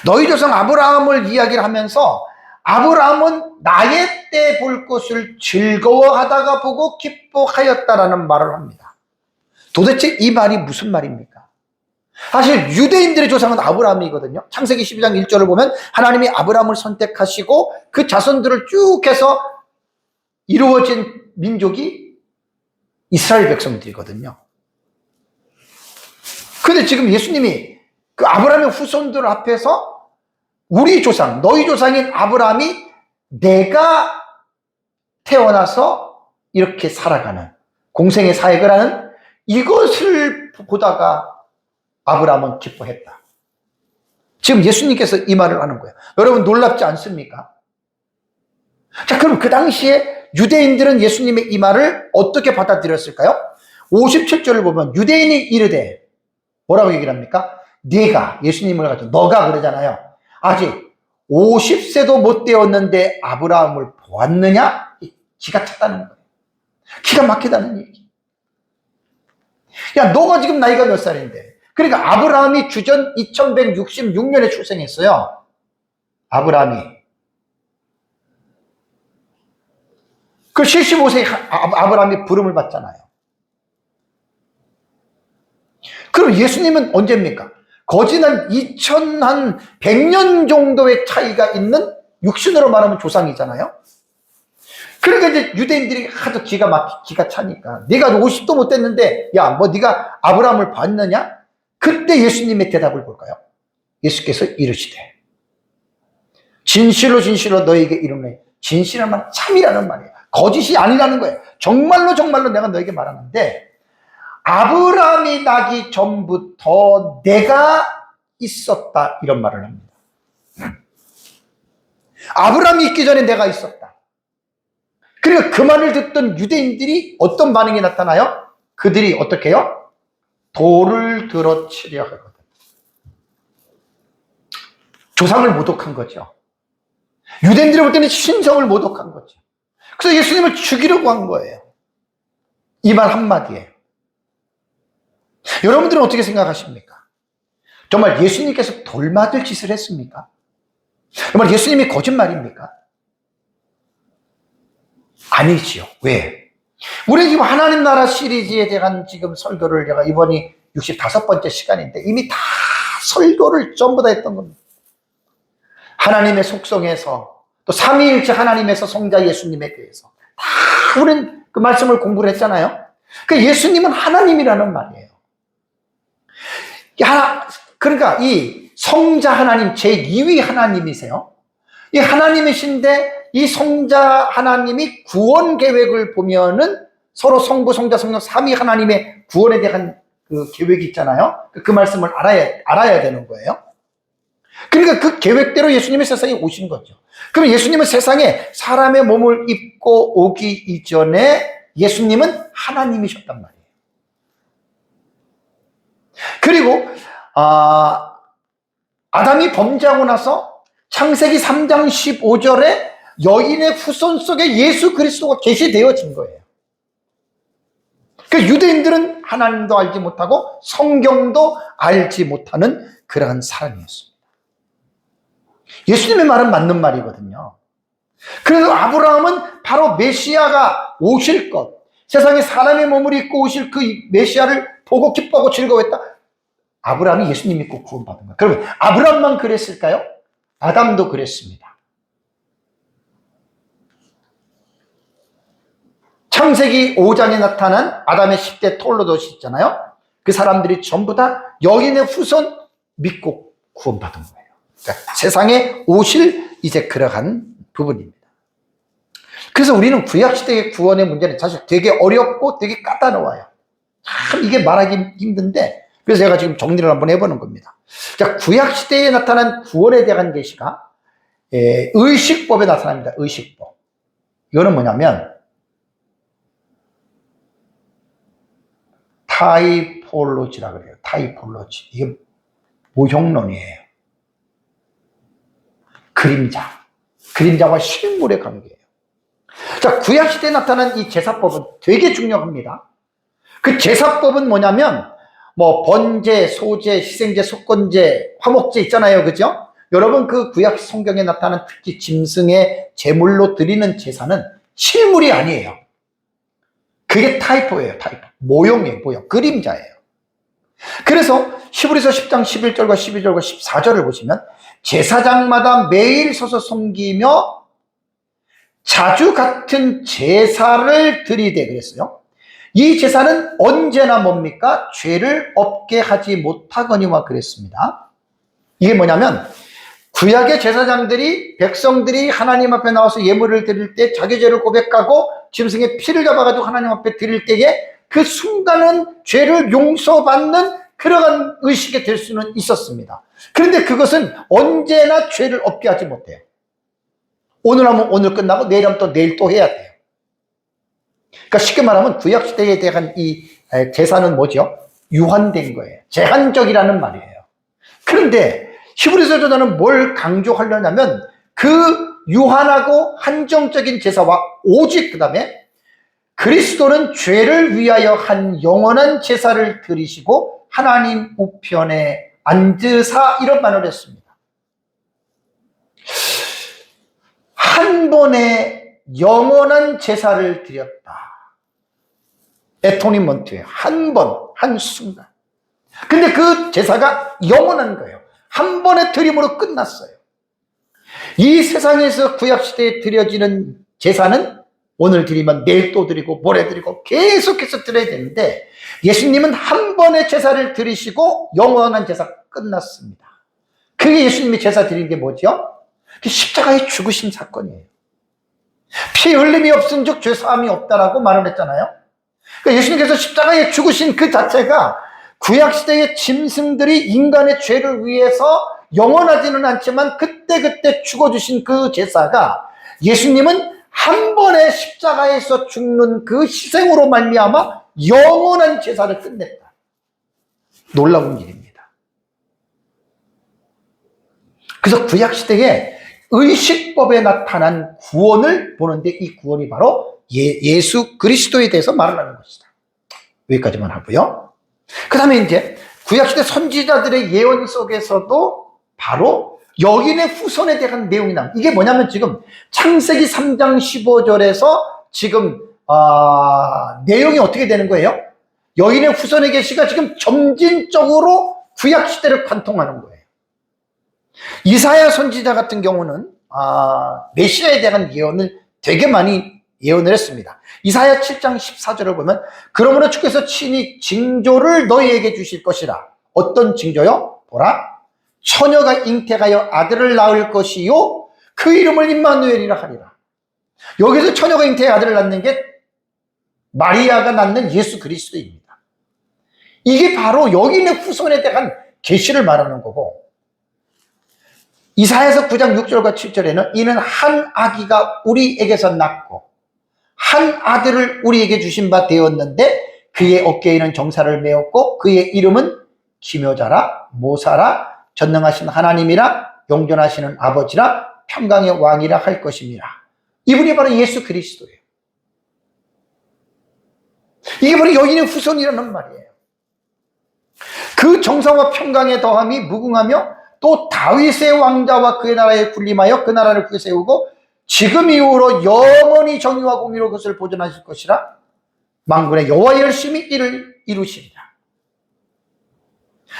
너희 조상 아브라함을 이야기를 하면서 아브라함은 나의 때 볼 것을 즐거워하다가 보고 기뻐하였다라는 말을 합니다. 도대체 이 말이 무슨 말입니까? 사실 유대인들의 조상은 아브라함이거든요. 창세기 12장 1절을 보면 하나님이 아브라함을 선택하시고 그 자손들을 쭉 해서 이루어진 민족이 이스라엘 백성들이거든요. 그런데 지금 예수님이 그 아브라함의 후손들 앞에서 우리 조상, 너희 조상인 아브라함이 내가 태어나서 이렇게 살아가는 공생의 사역을 하는 이것을 보다가 아브라함은 기뻐했다. 지금 예수님께서 이 말을 하는 거예요. 여러분 놀랍지 않습니까? 자, 그럼 그 당시에 유대인들은 예수님의 이 말을 어떻게 받아들였을까요? 57절을 보면 유대인이 이르되 뭐라고 얘기를 합니까? 네가, 예수님을 가지고 너가 그러잖아요. 아직 50세도 못 되었는데 아브라함을 보았느냐? 기가 찼다는 거예요. 기가 막히다는 얘기. 야, 너가 지금 나이가 몇 살인데? 그러니까 아브라함이 주전 2166년에 출생했어요. 아브라함이. 그 75세에 아브라함이 부름을 받잖아요. 그럼 예수님은 언제입니까? 거진 한 2100년 정도의 차이가 있는 육신으로 말하면 조상이잖아요. 그러니까 이제 유대인들이 하도 기가 차니까 네가 50도 못 됐는데 야, 뭐 네가 아브라함을 봤느냐? 그때 예수님의 대답을 볼까요? 예수께서 이르시되 진실로 진실로 너에게 이르노니, 진실한 말 참이라는 말이에요. 거짓이 아니라는 거예요. 정말로 내가 너에게 말하는데 아브라함이 나기 전부터 내가 있었다, 이런 말을 합니다. 아브라함이 있기 전에 내가 있었다. 그러니까 그 말을 듣던 유대인들이 어떤 반응이 나타나요? 그들이 어떻게 해요? 돌을 들어 치려 하거든. 조상을 모독한 거죠. 유대인들이 볼 때는 신성을 모독한 거죠. 그래서 예수님을 죽이려고 한 거예요. 이 말 한마디에. 여러분들은 어떻게 생각하십니까? 정말 예수님께서 돌맞을 짓을 했습니까? 정말 예수님이 거짓말입니까? 아니지요. 왜? 우리 지금 하나님 나라 시리즈에 대한 지금 설교를 제가 이번이 65번째 시간인데 이미 다 설교를 전부 다 했던 겁니다. 하나님의 속성에서 또 삼위일체 하나님에서 성자 예수님에 대해서 다 우리는 그 말씀을 공부를 했잖아요. 그 예수님은 하나님이라는 말이에요. 그러니까 이 성자 하나님 제2위 하나님이세요. 이 하나님이신데 이 성자 하나님이 구원 계획을 보면은 서로 성부, 성자, 성령 삼위 하나님의 구원에 대한 그 계획이 있잖아요. 그 말씀을 알아야 되는 거예요. 그러니까 그 계획대로 예수님이 세상에 오신 거죠. 그럼 예수님은 세상에 사람의 몸을 입고 오기 이전에 예수님은 하나님이셨단 말이에요. 그리고 아담이 범죄하고 나서 창세기 3장 15절에 여인의 후손 속에 예수 그리스도가 계시되어진 거예요. 그 유대인들은 하나님도 알지 못하고 성경도 알지 못하는 그러한 사람이었습니다. 예수님의 말은 맞는 말이거든요. 그래서 아브라함은 바로 메시아가 오실 것, 세상에 사람의 몸을 입고 오실 그 메시아를 보고 기뻐하고 즐거워했다. 아브라함이 예수님 믿고 구원받은 거예요. 그러면 아브라함만 그랬을까요? 아담도 그랬습니다. 창세기 5장에 나타난 아담의 10대 톨로도시 있잖아요. 그 사람들이 전부 다 여인의 후손 믿고 구원받은 거예요. 그러니까 세상에 오실 이제 그러한 부분입니다. 그래서 우리는 구약시대의 구원의 문제는 사실 되게 어렵고 되게 까다로워요. 참 이게 말하기 힘든데 그래서 제가 지금 정리를 한번 해보는 겁니다. 자, 구약시대에 나타난 구원에 대한 계시가 의식법에 나타납니다. 의식법. 이거는 뭐냐면 타이폴로지라 그래요. 타이폴로지. 이게 모형론이에요. 그림자와 실물의 관계예요. 자, 구약시대에 나타난 이 제사법은 되게 중요합니다. 그 제사법은 뭐냐면 번제, 소제, 희생제, 속건제, 화목제 있잖아요. 그죠? 여러분 그 구약 성경에 나타난 특히 짐승의 제물로 드리는 제사는 실물이 아니에요. 그게 타이포예요. 타이포. 모형이에요. 모형. 그림자예요. 그래서 히브리서 10장 11절과 12절과 14절을 보시면 제사장마다 매일 서서 섬기며 자주 같은 제사를 드리되 그랬어요. 이 제사는 언제나 뭡니까? 죄를 없게 하지 못하거니와 그랬습니다. 이게 뭐냐면 구약의 제사장들이 백성들이 하나님 앞에 나와서 예물을 드릴 때 자기 죄를 고백하고 짐승의 피를 잡아가지고 하나님 앞에 드릴 때에 그 순간은 죄를 용서받는 그러한 의식이 될 수는 있었습니다. 그런데 그것은 언제나 죄를 없게 하지 못해요. 오늘 하면 오늘 끝나고 내일 하면 또 내일 또 해야 돼요. 그러니까 쉽게 말하면 구약시대에 대한 이 제사는 뭐죠? 유한된 거예요. 제한적이라는 말이에요. 그런데 히브리서 저자는 뭘 강조하려냐면 그 유한하고 한정적인 제사와 오직 그 다음에 그리스도는 죄를 위하여 한 영원한 제사를 드리시고 하나님 우편에 앉으사 이런 말을 했습니다. 한 번에 영원한 제사를 드렸다. 에토니먼트예요. 한 번, 한순간. 근데 그 제사가 영원한 거예요. 한 번의 드림으로 끝났어요. 이 세상에서 구약시대에 드려지는 제사는 오늘 드리면 내일 또 드리고 모레 드리고 계속해서 드려야 되는데 예수님은 한 번의 제사를 드리시고 영원한 제사 끝났습니다. 그게 예수님이 제사 드린 게 뭐죠? 십자가에 죽으신 사건이에요. 피 흘림이 없은 즉 죄사함이 없다라고 말을 했잖아요. 그러니까 예수님께서 십자가에 죽으신 그 자체가 구약시대의 짐승들이 인간의 죄를 위해서 영원하지는 않지만 그때그때 죽어주신 그 제사가 예수님은 한 번의 십자가에서 죽는 그 희생으로 말미암아 영원한 제사를 끝냈다. 놀라운 일입니다. 그래서 구약시대에 의식법에 나타난 구원을 보는데 이 구원이 바로 예수 그리스도에 대해서 말을 하는 것이다. 여기까지만 하고요. 그 다음에 이제 구약시대 선지자들의 예언 속에서도 바로 여인의 후손에 대한 내용이 나옵니다. 이게 뭐냐면 지금 창세기 3장 15절에서 지금 내용이 어떻게 되는 거예요? 여인의 후손의 계시가 지금 점진적으로 구약시대를 관통하는 거예요. 이사야 선지자 같은 경우는 메시아에 대한 예언을 되게 많이 예언을 했습니다. 이사야 7장 14절을 보면 그러므로 주께서 친히 징조를 너희에게 주실 것이라. 어떤 징조요? 보라, 처녀가 잉태하여 아들을 낳을 것이요 그 이름을 임마누엘이라 하리라. 여기서 처녀가 잉태하여 아들을 낳는 게 마리아가 낳는 예수 그리스도입니다. 이게 바로 여인의 후손에 대한 계시를 말하는 거고, 이사야서 9장 6절과 7절에는 이는 한 아기가 우리에게서 낳고 한 아들을 우리에게 주신 바 되었는데 그의 어깨에는 정사를 메었고 그의 이름은 기묘자라, 모사라, 전능하신 하나님이라, 영존하시는 아버지라, 평강의 왕이라 할 것입니다. 이분이 바로 예수 그리스도예요. 이게 바로 여인의 후손이라는 말이에요. 그 정사와 평강의 더함이 무궁하며 또 다윗의 왕자와 그의 나라에 군림하여 그 나라를 크게 세우고 지금 이후로 영원히 정의와 공의로 그것을 보존하실 것이라. 만군의 여호와의 열심히 이를 이루시리라.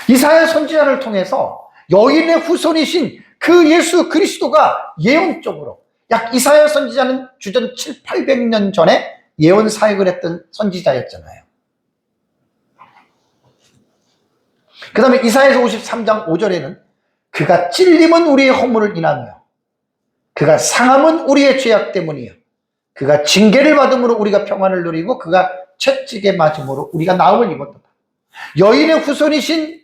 이사야 선지자를 통해서 여인의 후손이신 그 예수 그리스도가 예언적으로, 약 이사야 선지자는 주전 700~800년 전에 예언 사역을 했던 선지자였잖아요. 그 다음에 이사야서 53장 5절에는 그가 찔림은 우리의 허물을 인하며 그가 상함은 우리의 죄악 때문이요 그가 징계를 받음으로 우리가 평안을 누리고 그가 채찍에 맞음으로 우리가 나음을 입었다. 여인의 후손이신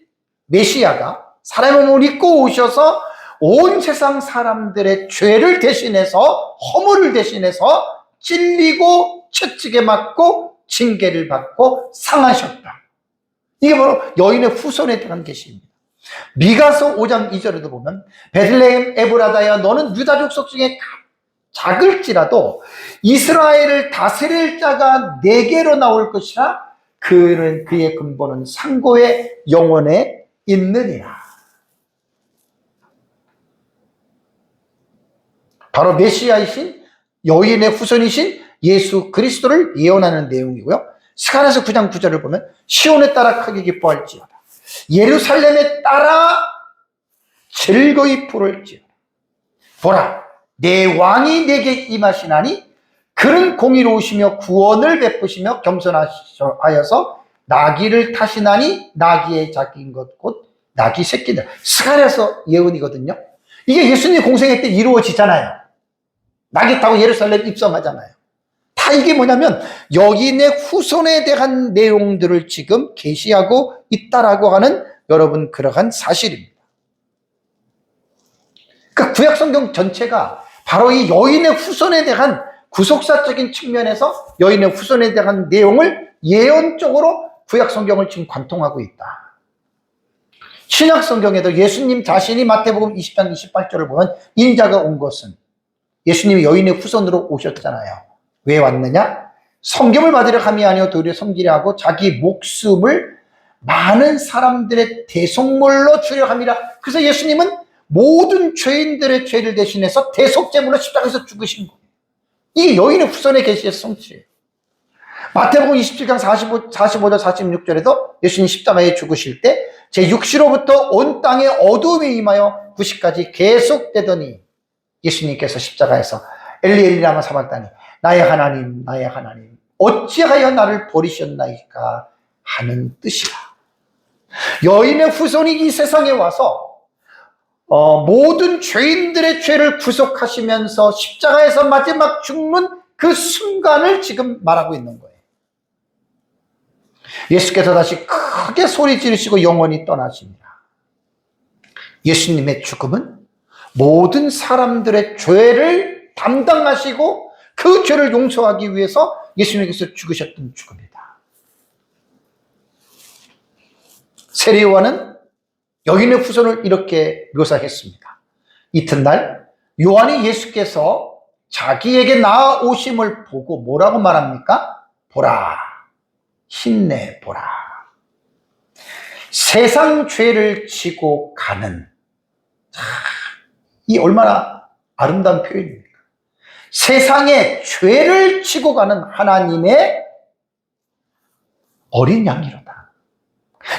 메시아가 사람의 몸을 입고 오셔서 온 세상 사람들의 죄를 대신해서, 허물을 대신해서 찔리고 채찍에 맞고 징계를 받고 상하셨다. 이게 바로 여인의 후손에 대한 계시입니다. 미가서 5장 2절에도 보면 베들레헴 에브라다야 너는 유다족 속 중에 작을지라도 이스라엘을 다스릴 자가 내게로 나올 것이라. 그의 근본은 상고의 영원에 있느니라. 바로 메시아이신 여인의 후손이신 예수 그리스도를 예언하는 내용이고요. 스가랴서 9장 9절을 보면 시온에 따라 크게 기뻐할지어다 예루살렘에 따라 즐거이 부를지어다. 보라, 내 왕이 내게 임하시나니 그는 공의로우시며 구원을 베푸시며 겸손하여서 나귀를 타시나니 나귀의 작은 것 곧 나귀 새끼다. 스가랴서 예언이거든요. 이게 예수님 공생애 때 이루어지잖아요. 나귀 타고 예루살렘 입성하잖아요. 다 이게 뭐냐면 여인의 후손에 대한 내용들을 지금 계시하고 있다라고 하는 여러분 그러한 사실입니다. 그러니까 구약 성경 전체가 바로 이 여인의 후손에 대한 구속사적인 측면에서 여인의 후손에 대한 내용을 예언적으로 구약 성경을 지금 관통하고 있다. 신약 성경에도 예수님 자신이 마태복음 20장 28절을 보면 인자가 온 것은 예수님이 여인의 후손으로 오셨잖아요. 왜 왔느냐? 성경을 받으려 함이 아니요 도리어 섬기려 하고 자기 목숨을 많은 사람들의 대속물로 주려 함이라. 그래서 예수님은 모든 죄인들의 죄를 대신해서 대속제물로 십자가에서 죽으신 거예요. 이게 여인의 후손의 계시의 성취예요. 마태복음 27장 45절 46절에도 예수님 십자가에 죽으실 때 제 육시로부터 온 땅에 어두움이 임하여 90까지 계속되더니 예수님께서 십자가에서 엘리 엘리 라마 사박다니 나의 하나님 나의 하나님 어찌하여 나를 버리셨나이까 하는 뜻이라. 여인의 후손이 이 세상에 와서 모든 죄인들의 죄를 구속하시면서 십자가에서 마지막 죽는 그 순간을 지금 말하고 있는 거예요. 예수께서 다시 크게 소리 지르시고 영원히 떠나십니다. 예수님의 죽음은 모든 사람들의 죄를 담당하시고 그 죄를 용서하기 위해서 예수님께서 죽으셨던 죽음이다. 세례 요한은 여인의 후손을 이렇게 묘사했습니다. 이튿날 요한이 예수께서 자기에게 나아오심을 보고 뭐라고 말합니까? 보라, 힘내보라. 세상 죄를 지고 가는, 이 얼마나 아름다운 표현입니까? 세상의 죄를 지고 가는 하나님의 어린 양이로다.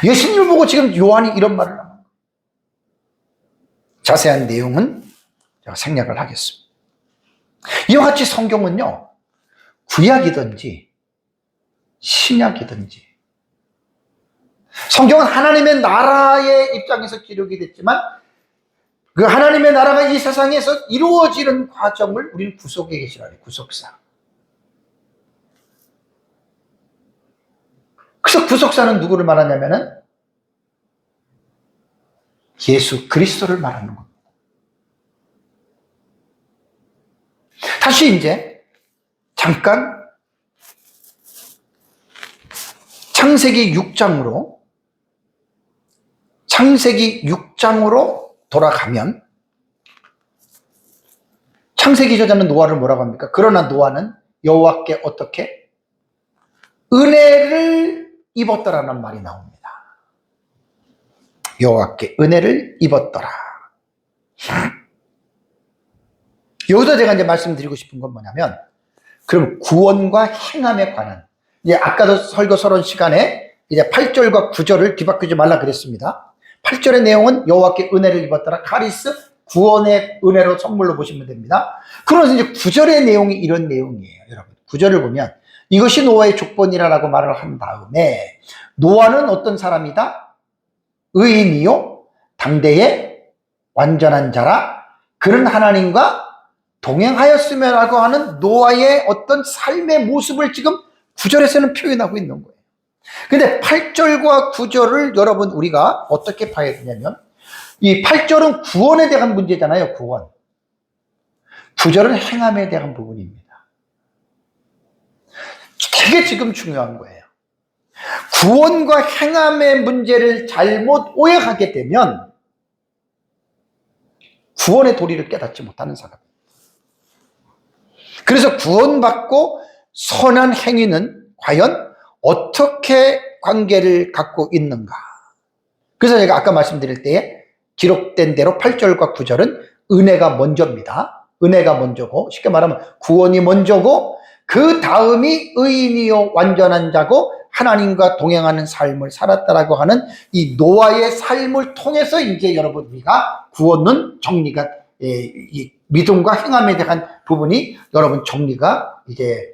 예수님을 보고 지금 요한이 이런 말을 합니다. 자세한 내용은 제가 생략을 하겠습니다. 이와 같이 성경은요, 구약이든지 신약이든지, 성경은 하나님의 나라의 입장에서 기록이 됐지만 그 하나님의 나라가 이 세상에서 이루어지는 과정을 우리는 구속에 계시라 해요. 구속사. 그래서 구속사는 누구를 말하냐면은 예수 그리스도를 말하는 겁니다. 다시 이제 잠깐 창세기 6장으로 돌아가면, 창세기 저자는 노아를 뭐라고 합니까? 그러나 노아는 여호와께 어떻게? 은혜를 입었더라는 말이 나옵니다. 여호와께 은혜를 입었더라. 여기서 제가 이제 말씀드리고 싶은 건 뭐냐면, 그럼 구원과 행함에 관한, 이제 아까도 설교 서론 시간에 이제 8절과 9절을 뒤바꾸지 말라 그랬습니다. 8절의 내용은 여호와께 은혜를 입었더라. 카리스, 구원의 은혜로 선물로 보시면 됩니다. 그러면서 이제 9절의 내용이 이런 내용이에요, 여러분. 9절을 보면 이것이 노아의 족본이라고 말을 한 다음에, 노아는 어떤 사람이다? 의인이요 당대의 완전한 자라. 그는 하나님과 동행하였으며라고 하는 노아의 어떤 삶의 모습을 지금 9절에서는 표현하고 있는 거예요. 근데 8절과 9절을 여러분 우리가 어떻게 봐야 되냐면, 이 8절은 구원에 대한 문제잖아요, 구원. 9절은 행함에 대한 부분입니다. 되게 지금 중요한 거예요. 구원과 행함의 문제를 잘못 오해하게 되면 구원의 도리를 깨닫지 못하는 사람. 그래서 구원받고 선한 행위는 과연 어떻게 관계를 갖고 있는가? 그래서 제가 아까 말씀드릴 때에 기록된 대로 8절과 9절은 은혜가 먼저입니다. 은혜가 먼저고, 쉽게 말하면 구원이 먼저고, 그 다음이 의인이요 완전한 자고 하나님과 동행하는 삶을 살았다라고 하는 이 노아의 삶을 통해서 이제 여러분 우리가 구원은 정리가, 이 믿음과 행함에 대한 부분이 여러분 정리가 이제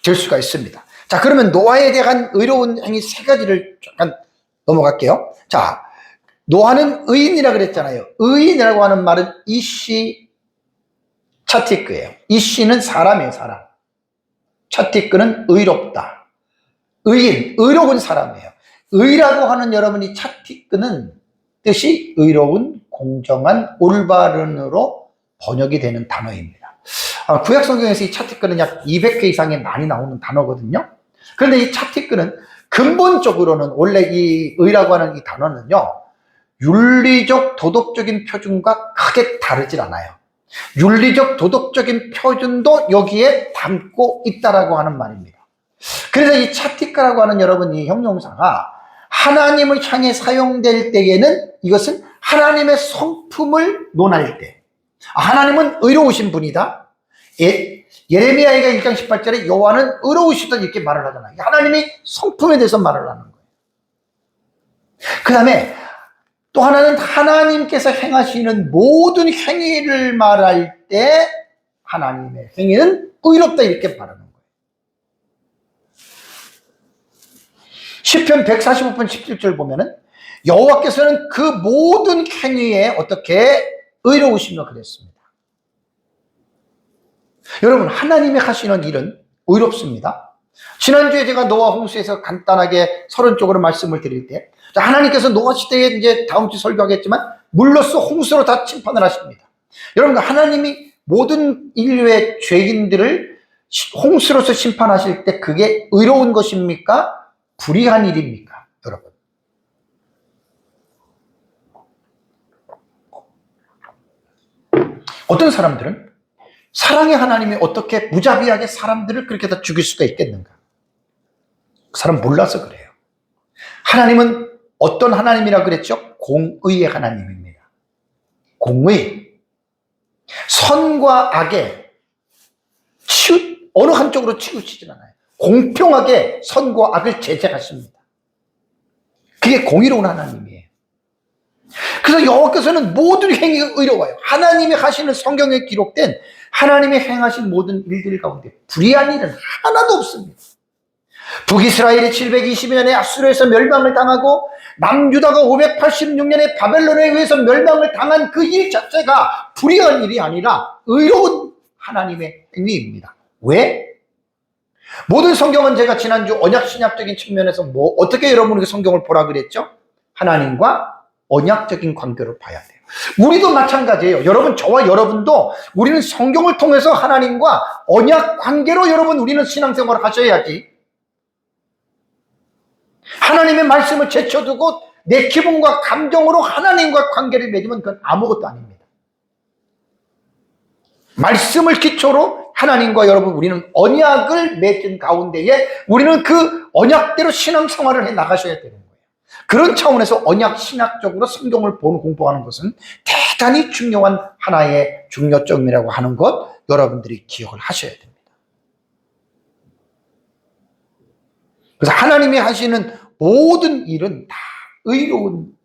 될 수가 있습니다. 자, 그러면 노아에 대한 의로운 행위 세 가지를 잠깐 넘어갈게요. 자, 노아는 의인이라 그랬잖아요. 의인이라고 하는 말은 이시 차티크예요. 이시는 사람이에요, 사람. 차티크는 의롭다. 의인, 의로운 사람이에요. 의라고 하는 여러분이 차티크는 뜻이 의로운, 공정한, 올바른으로 번역이 되는 단어입니다. 구약 성경에서 이 차티크는 약 200개 이상의 많이 나오는 단어거든요. 그런데 이 차티크는 근본적으로는 원래 이 의라고 하는 이 단어는요, 윤리적 도덕적인 표준과 크게 다르질 않아요. 윤리적 도덕적인 표준도 여기에 담고 있다라고 하는 말입니다. 그래서 이 차티크라고 하는 여러분 이 형용사가 하나님을 향해 사용될 때에는 이것은 하나님의 성품을 논할 때, 하나님은 의로우신 분이다. 예레미야가 1장 18절에 여호와는 의로우시다 이렇게 말을 하잖아요. 하나님이 성품에 대해서 말을 하는 거예요. 그 다음에 또 하나는 하나님께서 행하시는 모든 행위를 말할 때 하나님의 행위는 의롭다 이렇게 말하는 거예요. 시편 145편 17절 보면은 여호와께서는 그 모든 행위에 어떻게 의로우시며 그랬습니다. 여러분, 하나님이 하시는 일은 의롭습니다. 지난주에 제가 노아 홍수에서 간단하게 서론적으로 말씀을 드릴 때, 하나님께서 노아 시대에 이제 다음 주 설교하겠지만 물로써 홍수로 다 심판을 하십니다. 여러분, 하나님이 모든 인류의 죄인들을 홍수로서 심판하실 때 그게 의로운 것입니까? 불의한 일입니까? 여러분. 어떤 사람들은 사랑의 하나님이 어떻게 무자비하게 사람들을 그렇게 다 죽일 수가 있겠는가? 그 사람 몰라서 그래요. 하나님은 어떤 하나님이라 그랬죠? 공의의 하나님입니다. 공의. 선과 악에 어느 한쪽으로 치우치진 않아요. 공평하게 선과 악을 제재하십니다. 그게 공의로운 하나님이에요. 그래서 여호와께서는 모든 행위가 의로워요. 하나님이 하시는 성경에 기록된 하나님이 행하신 모든 일들 가운데 불의한 일은 하나도 없습니다. 북이스라엘이 720년에 아수르에서 멸망을 당하고 남유다가 586년에 바벨론에 의해서 멸망을 당한 그 일 자체가 불의한 일이 아니라 의로운 하나님의 행위입니다. 왜? 모든 성경은 제가 지난주 언약 신약적인 측면에서 어떻게 여러분에게 성경을 보라 그랬죠? 하나님과 언약적인 관계로 봐야 돼요. 우리도 마찬가지예요. 여러분, 저와 여러분도 우리는 성경을 통해서 하나님과 언약 관계로 여러분 우리는 신앙생활을 하셔야지. 하나님의 말씀을 제쳐두고 내 기분과 감정으로 하나님과 관계를 맺으면 그건 아무것도 아닙니다. 말씀을 기초로 하나님과 여러분 우리는 언약을 맺은 가운데에 우리는 그 언약대로 신앙생활을 해 나가셔야 되는 거예요. 그런 차원에서 언약 신학적으로 성경을 보는 공부하는 것은 대단히 중요한 하나의 중요점이라고 하는 것 여러분들이 기억을 하셔야 됩니다. 그래서 하나님이 하시는 모든 일은 다 의로운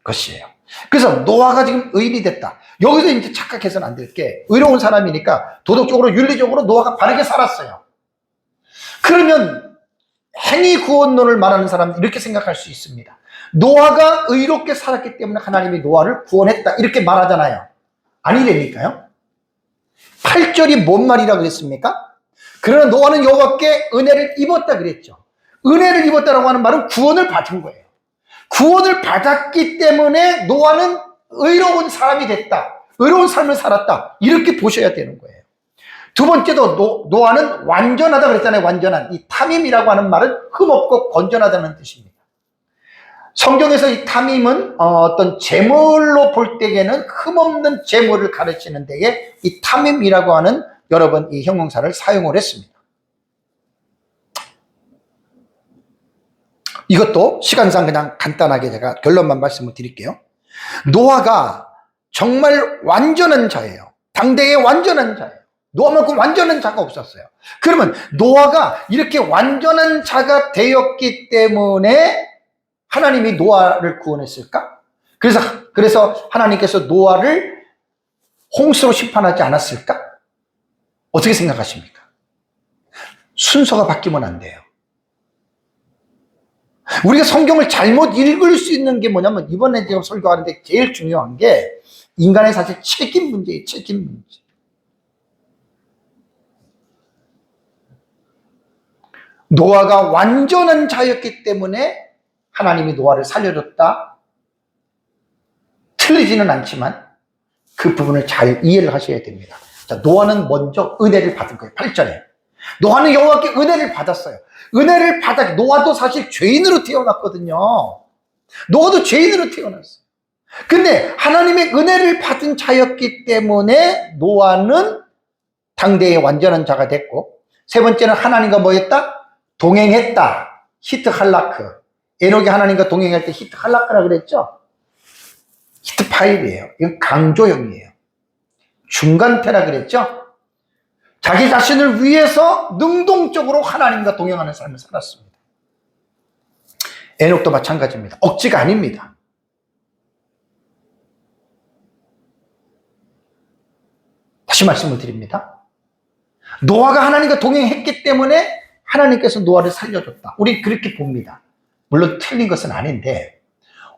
것이에요. 그래서 노아가 지금 의인이 됐다. 여기서 이제 착각해서는 안 될 게, 의로운 사람이니까 도덕적으로 윤리적으로 노아가 바르게 살았어요. 그러면 행위 구원론을 말하는 사람은 이렇게 생각할 수 있습니다. 노아가 의롭게 살았기 때문에 하나님이 노아를 구원했다 이렇게 말하잖아요. 아니라니까요. 8절이 뭔 말이라 그랬습니까? 그러나 노아는 여호와께 은혜를 입었다 그랬죠. 은혜를 입었다라고 하는 말은 구원을 받은 거예요. 구원을 받았기 때문에 노아는 의로운 사람이 됐다. 의로운 삶을 살았다. 이렇게 보셔야 되는 거예요. 두 번째도 노아는 완전하다 그랬잖아요. 완전한. 이 탐임이라고 하는 말은 흠없고 건전하다는 뜻입니다. 성경에서 이 탐임은 어떤 재물로 볼 때에는 흠없는 재물을 가르치는 데에 이 탐임이라고 하는 여러분 이 형용사를 사용을 했습니다. 이것도 시간상 그냥 간단하게 제가 결론만 말씀을 드릴게요. 노아가 정말 완전한 자예요. 당대의 완전한 자예요. 노아만큼 완전한 자가 없었어요. 그러면 노아가 이렇게 완전한 자가 되었기 때문에 하나님이 노아를 구원했을까? 그래서 하나님께서 노아를 홍수로 심판하지 않았을까? 어떻게 생각하십니까? 순서가 바뀌면 안 돼요. 우리가 성경을 잘못 읽을 수 있는 게 뭐냐면, 이번에 제가 설교하는데 제일 중요한 게 인간의 사실 책임 문제예요. 책임 문제. 노아가 완전한 자였기 때문에 하나님이 노아를 살려줬다. 틀리지는 않지만 그 부분을 잘 이해를 하셔야 됩니다. 자, 노아는 먼저 은혜를 받은 거예요. 8절에. 노아는 여호와께 은혜를 받았어요. 은혜를 받아, 노아도 사실 죄인으로 태어났거든요. 노아도 죄인으로 태어났어요. 근데 하나님의 은혜를 받은 자였기 때문에 노아는 당대의 완전한 자가 됐고, 세 번째는 하나님과 뭐 했다? 동행했다. 히트 할라크. 에녹이 하나님과 동행할 때 히트 할라크라 그랬죠? 히트 파일이에요. 이건 강조형이에요. 중간태라 그랬죠? 자기 자신을 위해서 능동적으로 하나님과 동행하는 삶을 살았습니다. 에녹도 마찬가지입니다. 억지가 아닙니다. 다시 말씀을 드립니다. 노아가 하나님과 동행했기 때문에 하나님께서 노아를 살려줬다. 우리 그렇게 봅니다. 물론 틀린 것은 아닌데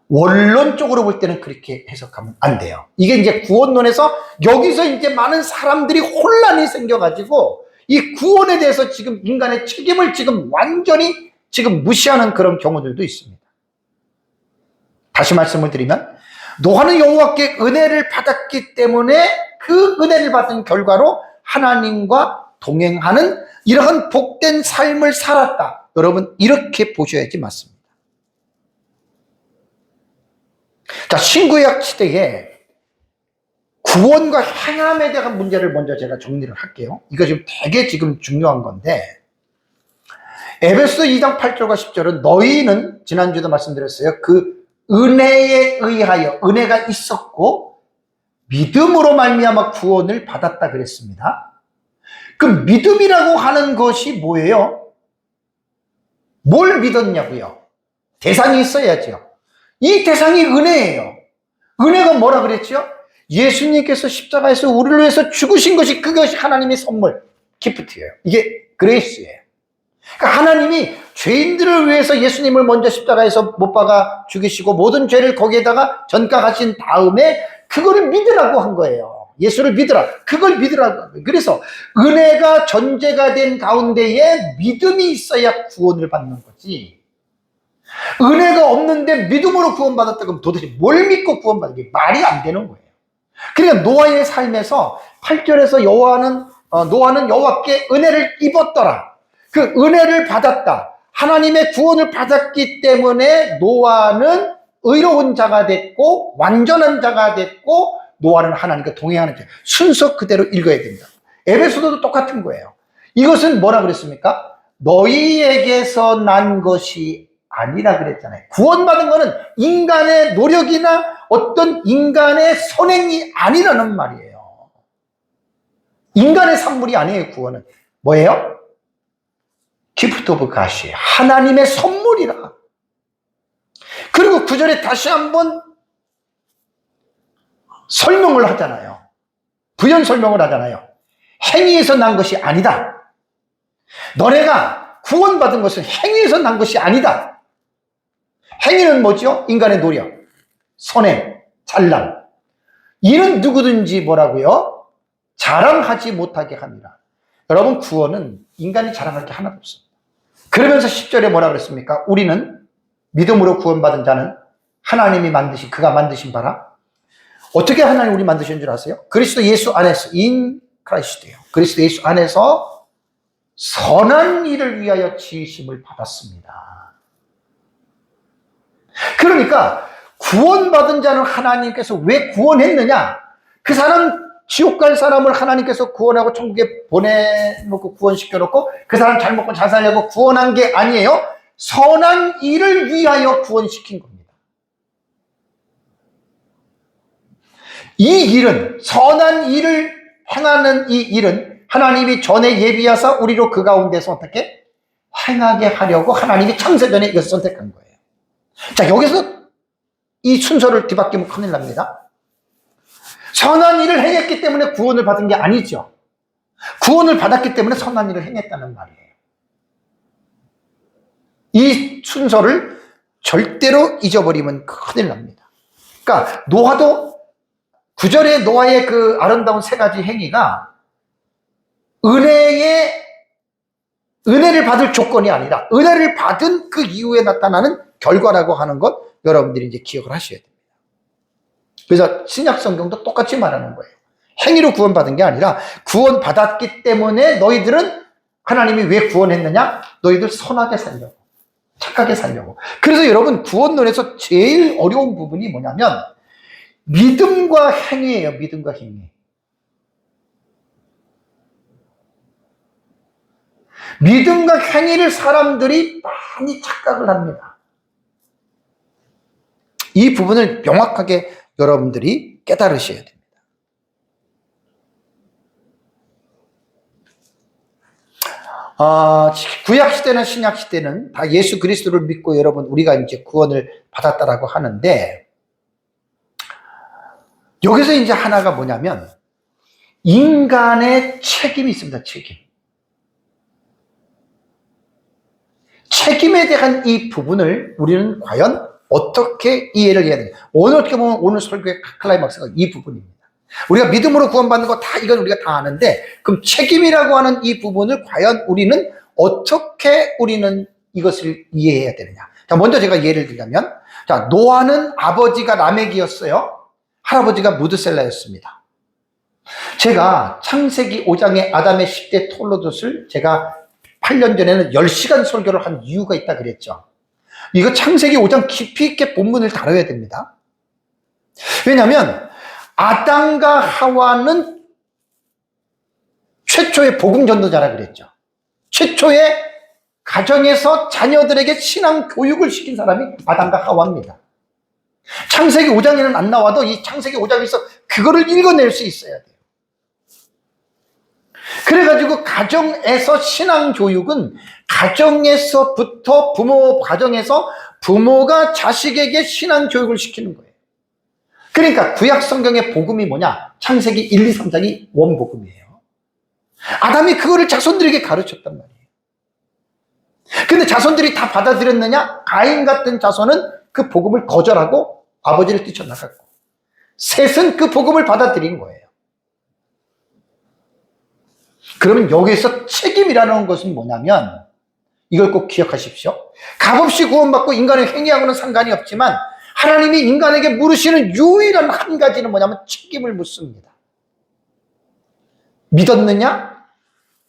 원론적으로 볼 때는 그렇게 해석하면 안 돼요. 이게 이제 구원론에서 여기서 이제 많은 사람들이 혼란이 생겨가지고 이 구원에 대해서 지금 인간의 책임을 지금 완전히 지금 무시하는 그런 경우들도 있습니다. 다시 말씀을 드리면 노아는 여호와께 은혜를 받았기 때문에 그 은혜를 받은 결과로 하나님과 동행하는 이러한 복된 삶을 살았다. 여러분, 이렇게 보셔야지 맞습니다. 자, 신구약 시대에 구원과 행함에 대한 문제를 먼저 제가 정리를 할게요. 이거 지금 되게 지금 중요한 건데, 에베소 2장 8절과 10절은 너희는 지난주에도 말씀드렸어요. 그 은혜에 의하여 은혜가 있었고 믿음으로 말미암아 구원을 받았다 그랬습니다. 그 믿음이라고 하는 것이 뭐예요? 뭘 믿었냐고요? 대상이 있어야죠. 이 대상이 은혜예요. 은혜가 뭐라 그랬죠? 예수님께서 십자가에서 우리를 위해서 죽으신 것이, 그것이 하나님의 선물, 기프트예요. 이게 그레이스예요. 그러니까 하나님이 죄인들을 위해서 예수님을 먼저 십자가에서 못 박아 죽이시고 모든 죄를 거기에다가 전가하신 다음에 그거를 믿으라고 한 거예요. 예수를 믿으라. 그걸 믿으라고 한 거예요. 그래서 은혜가 전제가 된 가운데에 믿음이 있어야 구원을 받는 거지. 은혜가 없는데 믿음으로 구원받았다 그러면 도대체 뭘 믿고 구원받는 게 말이 안 되는 거예요. 그러니까 노아의 삶에서 8절에서 노아는 여호와께 은혜를 입었더라. 그 은혜를 받았다. 하나님의 구원을 받았기 때문에 노아는 의로운 자가 됐고 완전한 자가 됐고 노아는 하나님과 동행하는 자. 순서 그대로 읽어야 됩니다. 에베소서도 똑같은 거예요. 이것은 뭐라 그랬습니까? 너희에게서 난 것이 아니라 그랬잖아요. 구원받은 거는 인간의 노력이나 어떤 인간의 선행이 아니라는 말이에요. 인간의 산물이 아니에요. 구원은 뭐예요? 기프트 오브 갓이에요. 하나님의 선물이라. 그리고 9절에 다시 한번 설명을 하잖아요. 부연 설명을 하잖아요. 행위에서 난 것이 아니다. 너네가 구원받은 것은 행위에서 난 것이 아니다. 행위는 뭐죠? 인간의 노력, 선행, 잘남. 이는 누구든지 뭐라고요? 자랑하지 못하게 합니다. 여러분, 구원은 인간이 자랑할 게 하나도 없습니다. 그러면서 10절에 뭐라 그랬습니까? 우리는 믿음으로 구원받은 자는 하나님이 그가 만드신 바라. 어떻게 하나님 우리 만드신 줄 아세요? 그리스도 예수 안에서, in Christ예요. 그리스도 예수 안에서 선한 일을 위하여 지으심을 받았습니다. 그러니까 구원받은 자는 하나님께서 왜 구원했느냐? 그 사람, 지옥 갈 사람을 하나님께서 구원하고 천국에 보내놓고 구원시켜놓고 그 사람 잘 먹고 잘 살려고 구원한 게 아니에요. 선한 일을 위하여 구원시킨 겁니다. 이 일은, 선한 일을 행하는 이 일은 하나님이 전에 예비하사 우리로 그 가운데서 어떻게 행하게 하려고 하나님이 창세전에 이것을 선택한 거예요. 자, 여기서 이 순서를 뒤바뀌면 큰일 납니다. 선한 일을 행했기 때문에 구원을 받은 게 아니죠. 구원을 받았기 때문에 선한 일을 행했다는 말이에요. 이 순서를 절대로 잊어버리면 큰일 납니다. 그러니까 노아도 9절의 노아의 그 아름다운 세 가지 행위가 은혜를 받을 조건이 아니라 은혜를 받은 그 이후에 나타나는 결과라고 하는 것 여러분들이 이제 기억을 하셔야 됩니다. 그래서 신약 성경도 똑같이 말하는 거예요. 행위로 구원받은 게 아니라 구원받았기 때문에 너희들은 하나님이 왜 구원했느냐? 너희들 선하게 살려고, 착하게 살려고. 그래서 여러분, 구원론에서 제일 어려운 부분이 뭐냐면 믿음과 행위예요. 믿음과 행위. 믿음과 행위를 사람들이 많이 착각을 합니다. 이 부분을 명확하게 여러분들이 깨달으셔야 됩니다. 구약시대나 신약시대는 다 예수 그리스도를 믿고 여러분 우리가 이제 구원을 받았다라고 하는데, 여기서 이제 하나가 뭐냐면 인간의 책임이 있습니다. 책임에 대한 이 부분을 우리는 과연 어떻게 이해를 해야 되냐. 어떻게 보면 오늘 설교의 클라이막스가 이 부분입니다. 우리가 믿음으로 구원받는 거 다 이건 우리가 다 아는데, 그럼 책임이라고 하는 이 부분을 과연 우리는 어떻게 이것을 이해해야 되느냐. 자, 먼저 제가 예를 들자면, 자, 노아는 아버지가 라멕이었어요. 할아버지가 무드셀라였습니다. 제가 창세기 5장의 아담의 10대 톨로봇을 제가 8년 전에는 10시간 설교를 한 이유가 있다 그랬죠. 이거 창세기 5장 깊이 있게 본문을 다뤄야 됩니다. 왜냐하면 아담과 하와는 최초의 복음 전도자라 그랬죠. 최초의 가정에서 자녀들에게 신앙 교육을 시킨 사람이 아담과 하와입니다. 창세기 5장에는 안 나와도 이 창세기 5장에서 그거를 읽어낼 수 있어야 돼요. 그래가지고 가정에서 신앙 교육은 가정에서부터 가정에서 부모가 자식에게 신앙 교육을 시키는 거예요. 그러니까 구약 성경의 복음이 뭐냐? 창세기 1, 2, 3장이 원복음이에요. 아담이 그거를 자손들에게 가르쳤단 말이에요. 근데 자손들이 다 받아들였느냐? 가인 같은 자손은 그 복음을 거절하고 아버지를 뛰쳐나갔고, 셋은 그 복음을 받아들인 거예요. 그러면 여기에서 책임이라는 것은 뭐냐면, 이걸 꼭 기억하십시오. 값없이 구원받고 인간의 행위하고는 상관이 없지만 하나님이 인간에게 물으시는 유일한 한 가지는 뭐냐면 책임을 묻습니다. 믿었느냐?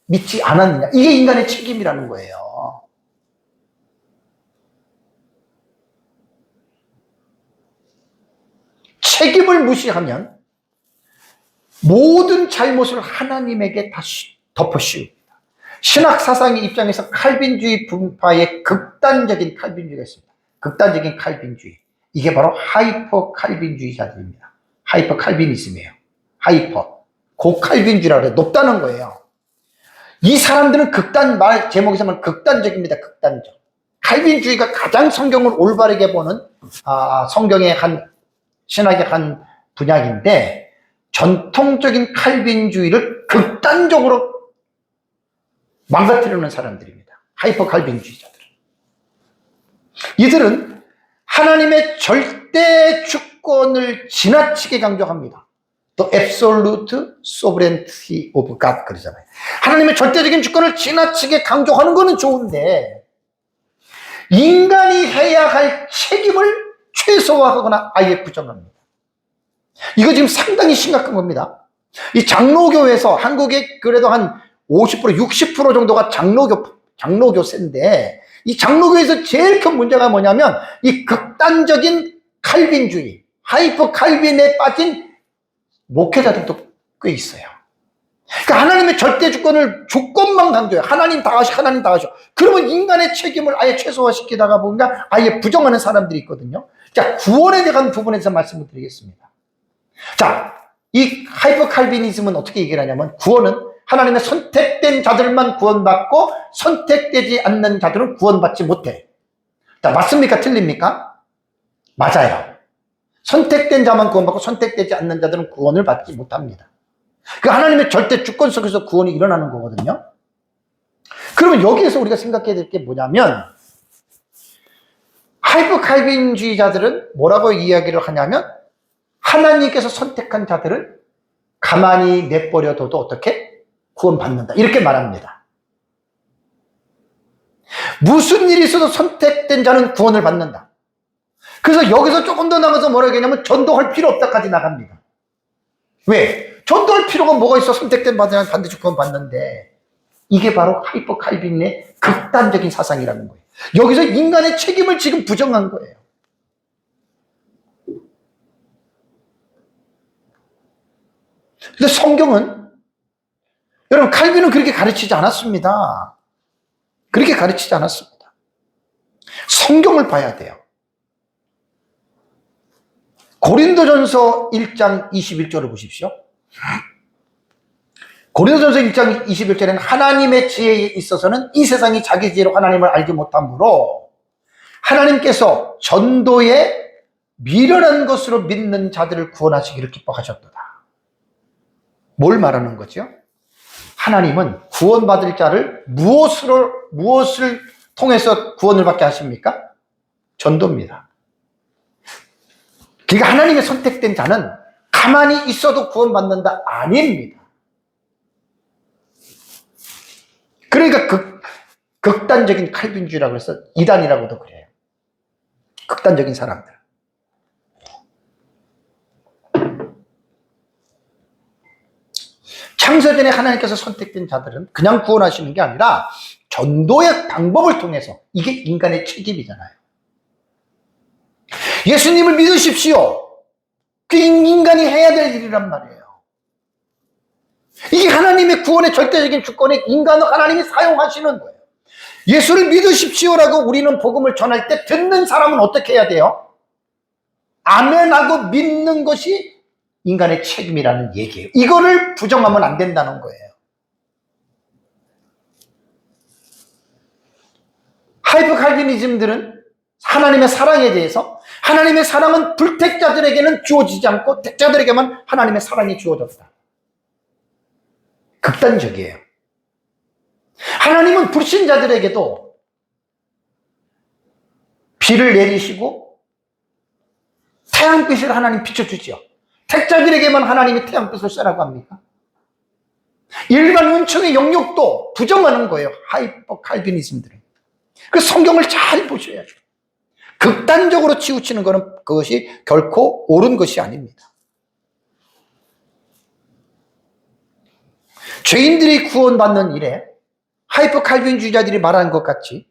믿지 않았느냐? 이게 인간의 책임이라는 거예요. 책임을 무시하면 모든 잘못을 하나님에게 다 덮어씌웁니다. 신학 사상의 입장에서 칼빈주의 분파의 극단적인 칼빈주의가 있습니다. 극단적인 칼빈주의. 이게 바로 하이퍼 칼빈주의자들입니다. 하이퍼 칼빈이즘이에요. 하이퍼. 고칼빈주의라고 해요. 높다는 거예요. 이 사람들은 말 제목에서 말하면 극단적입니다. 극단적. 칼빈주의가 가장 성경을 올바르게 보는 성경의 신학의 한 분야인데, 전통적인 칼빈주의를 극단적으로 망가뜨리는 사람들입니다. 하이퍼 칼빈주의자들은. 이들은 하나님의 절대 주권을 지나치게 강조합니다. The absolute sovereignty of God 그러잖아요. 하나님의 절대적인 주권을 지나치게 강조하는 것은 좋은데, 인간이 해야 할 책임을 최소화하거나 아예 부정합니다. 이거 지금 상당히 심각한 겁니다. 이 장로교에서 한국에 그래도 한 50%, 60% 정도가 장로교세인데, 이 장로교에서 제일 큰 문제가 뭐냐면 이 극단적인 칼빈주의, 하이퍼 칼빈에 빠진 목회자들도 꽤 있어요. 그러니까 하나님의 절대 주권을 조건만 강조해요. 하나님 다 하셔, 하나님 다 하셔. 그러면 인간의 책임을 아예 최소화시키다가 보니까 아예 부정하는 사람들이 있거든요. 자, 구원에 대한 부분에서 말씀을 드리겠습니다. 자, 이 하이퍼 칼비니즘은 어떻게 얘기를 하냐면, 구원은 하나님의 선택된 자들만 구원받고 선택되지 않는 자들은 구원받지 못해. 자, 맞습니까? 틀립니까? 맞아요. 선택된 자만 구원받고 선택되지 않는 자들은 구원을 받지 못합니다. 그 하나님의 절대 주권 속에서 구원이 일어나는 거거든요. 그러면 여기에서 우리가 생각해야 될 게 뭐냐면, 하이퍼 칼빈주의자들은 뭐라고 이야기를 하냐면, 하나님께서 선택한 자들을 가만히 내버려둬도 어떻게? 구원받는다. 이렇게 말합니다. 무슨 일이 있어도 선택된 자는 구원을 받는다. 그래서 여기서 조금 더 나가서 뭐라고 하냐면 전도할 필요 없다까지 나갑니다. 왜? 전도할 필요가 뭐가 있어? 선택된 자는 반드시 구원받는데. 이게 바로 하이퍼 칼빈의 극단적인 사상이라는 거예요. 여기서 인간의 책임을 지금 부정한 거예요. 근데 성경은, 여러분, 칼빈은 그렇게 가르치지 않았습니다. 그렇게 가르치지 않았습니다. 성경을 봐야 돼요. 고린도전서 1장 21절을 보십시오. 고린도전서 1장 21절에는 하나님의 지혜에 있어서는 이 세상이 자기 지혜로 하나님을 알지 못하므로 하나님께서 전도에 미련한 것으로 믿는 자들을 구원하시기를 기뻐하셨도다. 뭘 말하는 거죠? 하나님은 구원받을 자를 무엇을 통해서 구원을 받게 하십니까? 전도입니다. 그러니까 하나님의 선택된 자는 가만히 있어도 구원받는다? 아닙니다. 그러니까 극단적인 칼빈주의라고 해서 이단이라고도 그래요. 극단적인 사람들. 창세전에 하나님께서 선택된 자들은 그냥 구원하시는 게 아니라 전도의 방법을 통해서, 이게 인간의 책임이잖아요. 예수님을 믿으십시오. 그게 인간이 해야 될 일이란 말이에요. 이게 하나님의 구원의 절대적인 주권에 인간을 하나님이 사용하시는 거예요. 예수를 믿으십시오라고 우리는 복음을 전할 때 듣는 사람은 어떻게 해야 돼요? 아멘하고 믿는 것이 인간의 책임이라는 얘기예요. 이거를 부정하면 안 된다는 거예요. 하이퍼 칼비니즘들은 하나님의 사랑에 대해서, 하나님의 사랑은 불택자들에게는 주어지지 않고 택자들에게만 하나님의 사랑이 주어졌다. 극단적이에요. 하나님은 불신자들에게도 비를 내리시고 태양빛을 하나님 비춰주죠. 택자들에게만 하나님이 태양빛을 쏘라고 합니까? 일반 은총의 영역도 부정하는 거예요. 하이퍼 칼비니즘들은. 그 성경을 잘 보셔야죠. 극단적으로 치우치는 것은 그것이 결코 옳은 것이 아닙니다. 죄인들이 구원받는 일에 하이퍼 칼빈주의자들이 말하는 것 같이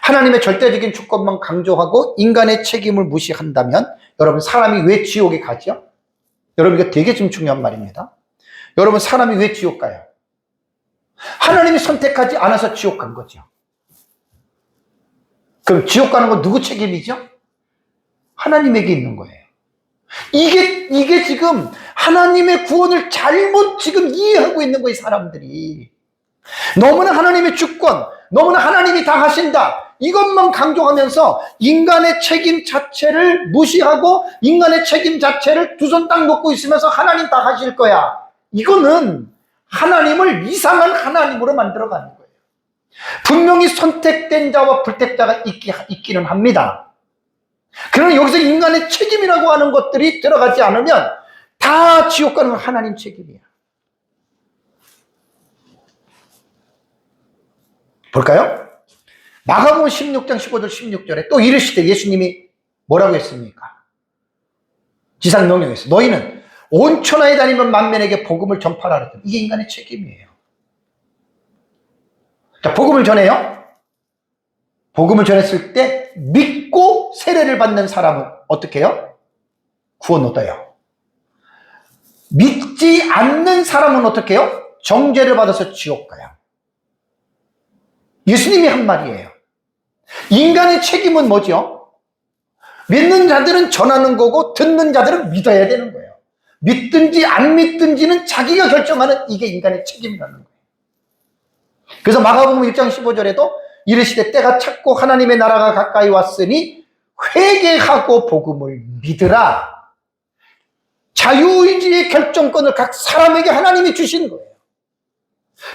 하나님의 절대적인 주권만 강조하고 인간의 책임을 무시한다면 여러분, 사람이 왜 지옥에 가죠? 여러분, 이거 되게 좀 중요한 말입니다. 여러분, 사람이 왜 지옥 가요? 하나님이 선택하지 않아서 지옥 간 거죠. 그럼 지옥 가는 건 누구 책임이죠? 하나님에게 있는 거예요. 이게 지금 하나님의 구원을 잘못 지금 이해하고 있는 거예요, 사람들이. 너무나 하나님의 주권, 너무나 하나님이 다 하신다, 이것만 강조하면서 인간의 책임 자체를 무시하고 인간의 책임 자체를 두 손 딱 놓고 있으면서 하나님 다 하실 거야. 이거는 하나님을 이상한 하나님으로 만들어가는 거예요. 분명히 선택된 자와 불택자가 있기는 합니다. 그러나 여기서 인간의 책임이라고 하는 것들이 들어가지 않으면 다 지옥 가는 건 하나님 책임이야. 볼까요? 마가복음 16장 15절 16절에 또 이르시되, 예수님이 뭐라고 했습니까? 지상 명령했어요. 너희는 온 천하에 다니면 만민에게 복음을 전파하라 그랬더니 이게 인간의 책임이에요. 자, 복음을 전해요. 복음을 전했을 때 믿고 세례를 받는 사람은 어떻게 해요? 구원 얻어요. 믿지 않는 사람은 어떻게 해요? 정죄를 받아서 지옥 가요. 예수님이 한 말이에요. 인간의 책임은 뭐죠? 믿는 자들은 전하는 거고 듣는 자들은 믿어야 되는 거예요. 믿든지 안 믿든지는 자기가 결정하는, 이게 인간의 책임이라는 거예요. 그래서 마가복음 1장 15절에도 이르시되 때가 찼고 하나님의 나라가 가까이 왔으니 회개하고 복음을 믿으라. 자유의지의 결정권을 각 사람에게 하나님이 주신 거예요.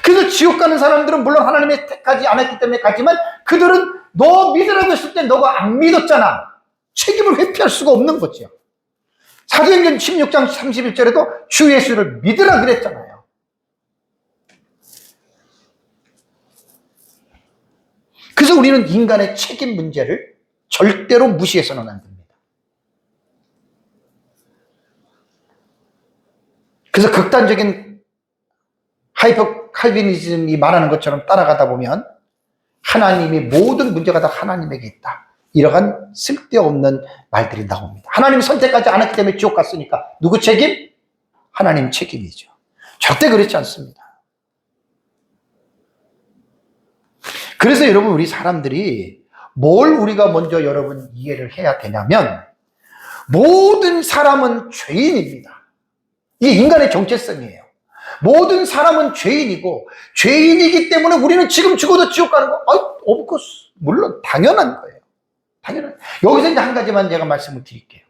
그래서 지옥 가는 사람들은 물론 하나님의 택하지 않았기 때문에 가지만, 그들은 너 믿으라고 했을 때 너가 안 믿었잖아. 책임을 회피할 수가 없는 거죠. 사도행전 16장 31절에도 주 예수를 믿으라 그랬잖아요. 그래서 우리는 인간의 책임 문제를 절대로 무시해서는 안 됩니다. 그래서 극단적인 하이퍼 칼비니즘이 말하는 것처럼 따라가다 보면 하나님이 모든 문제가 다 하나님에게 있다, 이러한 쓸데없는 말들이 나옵니다. 하나님이 선택하지 않았기 때문에 지옥 갔으니까 누구 책임? 하나님 책임이죠. 절대 그렇지 않습니다. 그래서 여러분, 우리 사람들이 뭘 우리가 먼저 여러분 이해를 해야 되냐면, 모든 사람은 죄인입니다. 이게 인간의 정체성이에요. 모든 사람은 죄인이고, 죄인이기 때문에 우리는 지금 죽어도 지옥 가는 거, 오브코스, 물론 당연한 거예요. 당연한. 여기서 이제 한 가지만 제가 말씀을 드릴게요.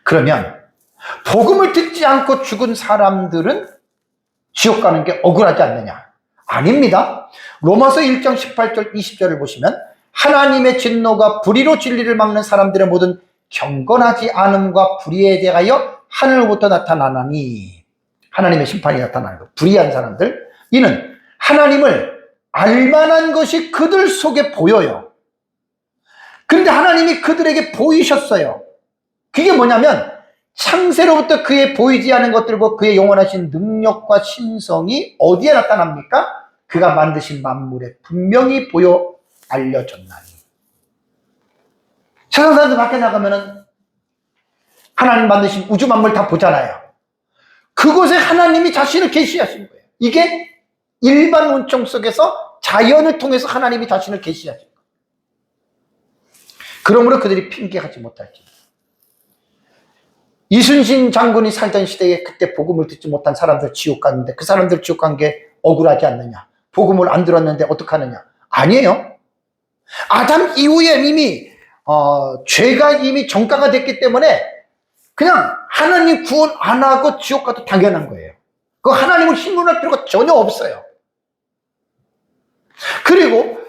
그러면 복음을 듣지 않고 죽은 사람들은 지옥 가는 게 억울하지 않느냐? 아닙니다. 로마서 1장 18절 20절을 보시면 하나님의 진노가 불의로 진리를 막는 사람들의 모든 경건하지 않음과 불의에 대하여 하늘로부터 나타나나니, 하나님의 심판이 나타나는 거. 불의한 사람들, 이는 하나님을 알만한 것이 그들 속에 보여요. 그런데 하나님이 그들에게 보이셨어요. 그게 뭐냐면 창세로부터 그의 보이지 않은 것들과 그의 영원하신 능력과 신성이 어디에 나타납니까? 그가 만드신 만물에 분명히 보여 알려졌나니. 세상 사람들 밖에 나가면은 하나님 만드신 우주 만물 다 보잖아요. 그곳에 하나님이 자신을 계시하신 거예요. 이게 일반 운총 속에서 자연을 통해서 하나님이 자신을 계시하신 거예요. 그러므로 그들이 핑계하지 못할지. 이순신 장군이 살던 시대에 그때 복음을 듣지 못한 사람들 지옥 갔는데 그 사람들 지옥 간 게 억울하지 않느냐? 복음을 안 들었는데 어떡하느냐? 아니에요. 아담 이후에 이미 죄가 이미 정가가 됐기 때문에 그냥 하나님 구원 안 하고 지옥 가도 당연한 거예요. 그 하나님을 신문할 필요가 전혀 없어요. 그리고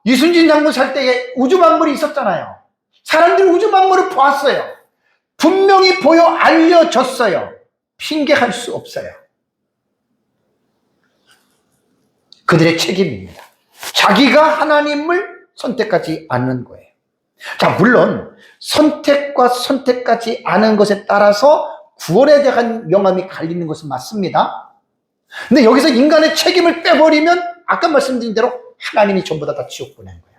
이순신 장군 살 때에 우주 만물이 있었잖아요. 사람들이 우주 만물을 보았어요. 분명히 보여 알려졌어요. 핑계할 수 없어요. 그들의 책임입니다. 자기가 하나님을 선택하지 않는 거예요. 자, 물론 선택과 선택하지 않은 것에 따라서 구원에 대한 명함이 갈리는 것은 맞습니다. 근데 여기서 인간의 책임을 빼버리면 아까 말씀드린 대로 하나님이 전부 다 지옥 보낸 거야.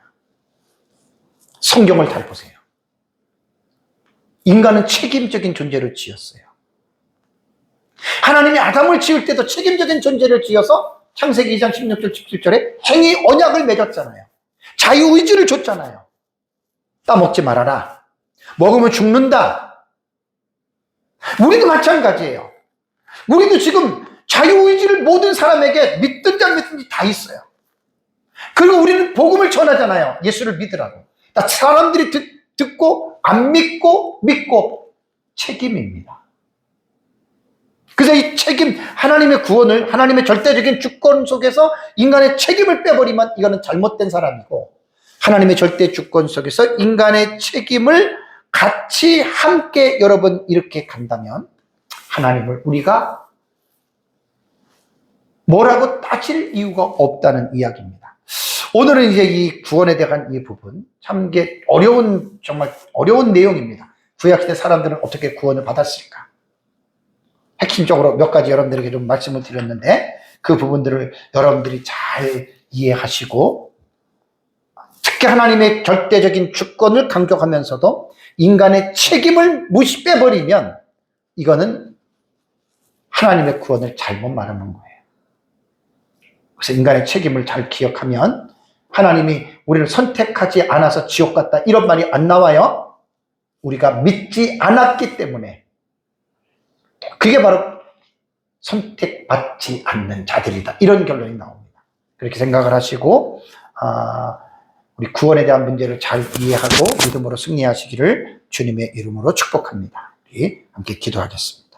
성경을 잘 보세요. 인간은 책임적인 존재를 지었어요. 하나님이 아담을 지을 때도 책임적인 존재를 지어서 창세기 2장 16절 17절에 행위 언약을 맺었잖아요. 자유의지를 줬잖아요. 따먹지 말아라. 먹으면 죽는다. 우리도 마찬가지예요. 우리도 지금 자유의지를 모든 사람에게 믿든지 안 믿든지 다 있어요. 그리고 우리는 복음을 전하잖아요. 예수를 믿으라고. 사람들이 듣고 안 믿고 믿고 책임입니다. 그래서 이 책임, 하나님의 구원을 하나님의 절대적인 주권 속에서 인간의 책임을 빼버리면 이거는 잘못된 사람이고, 하나님의 절대 주권 속에서 인간의 책임을 같이 함께 여러분 이렇게 간다면 하나님을 우리가 뭐라고 따질 이유가 없다는 이야기입니다. 오늘은 이제 이 구원에 대한 이 부분, 참 이게 정말 어려운 내용입니다. 구약시대 사람들은 어떻게 구원을 받았을까? 핵심적으로 몇 가지 여러분들에게 좀 말씀을 드렸는데 그 부분들을 여러분들이 잘 이해하시고, 특히 하나님의 절대적인 주권을 강조하면서도 인간의 책임을 빼버리면 이거는 하나님의 구원을 잘못 말하는 거예요. 그래서 인간의 책임을 잘 기억하면 하나님이 우리를 선택하지 않아서 지옥 갔다 이런 말이 안 나와요. 우리가 믿지 않았기 때문에. 그게 바로 선택받지 않는 자들이다, 이런 결론이 나옵니다. 그렇게 생각을 하시고 우리 구원에 대한 문제를 잘 이해하고 믿음으로 승리하시기를 주님의 이름으로 축복합니다. 우리 함께 기도하겠습니다.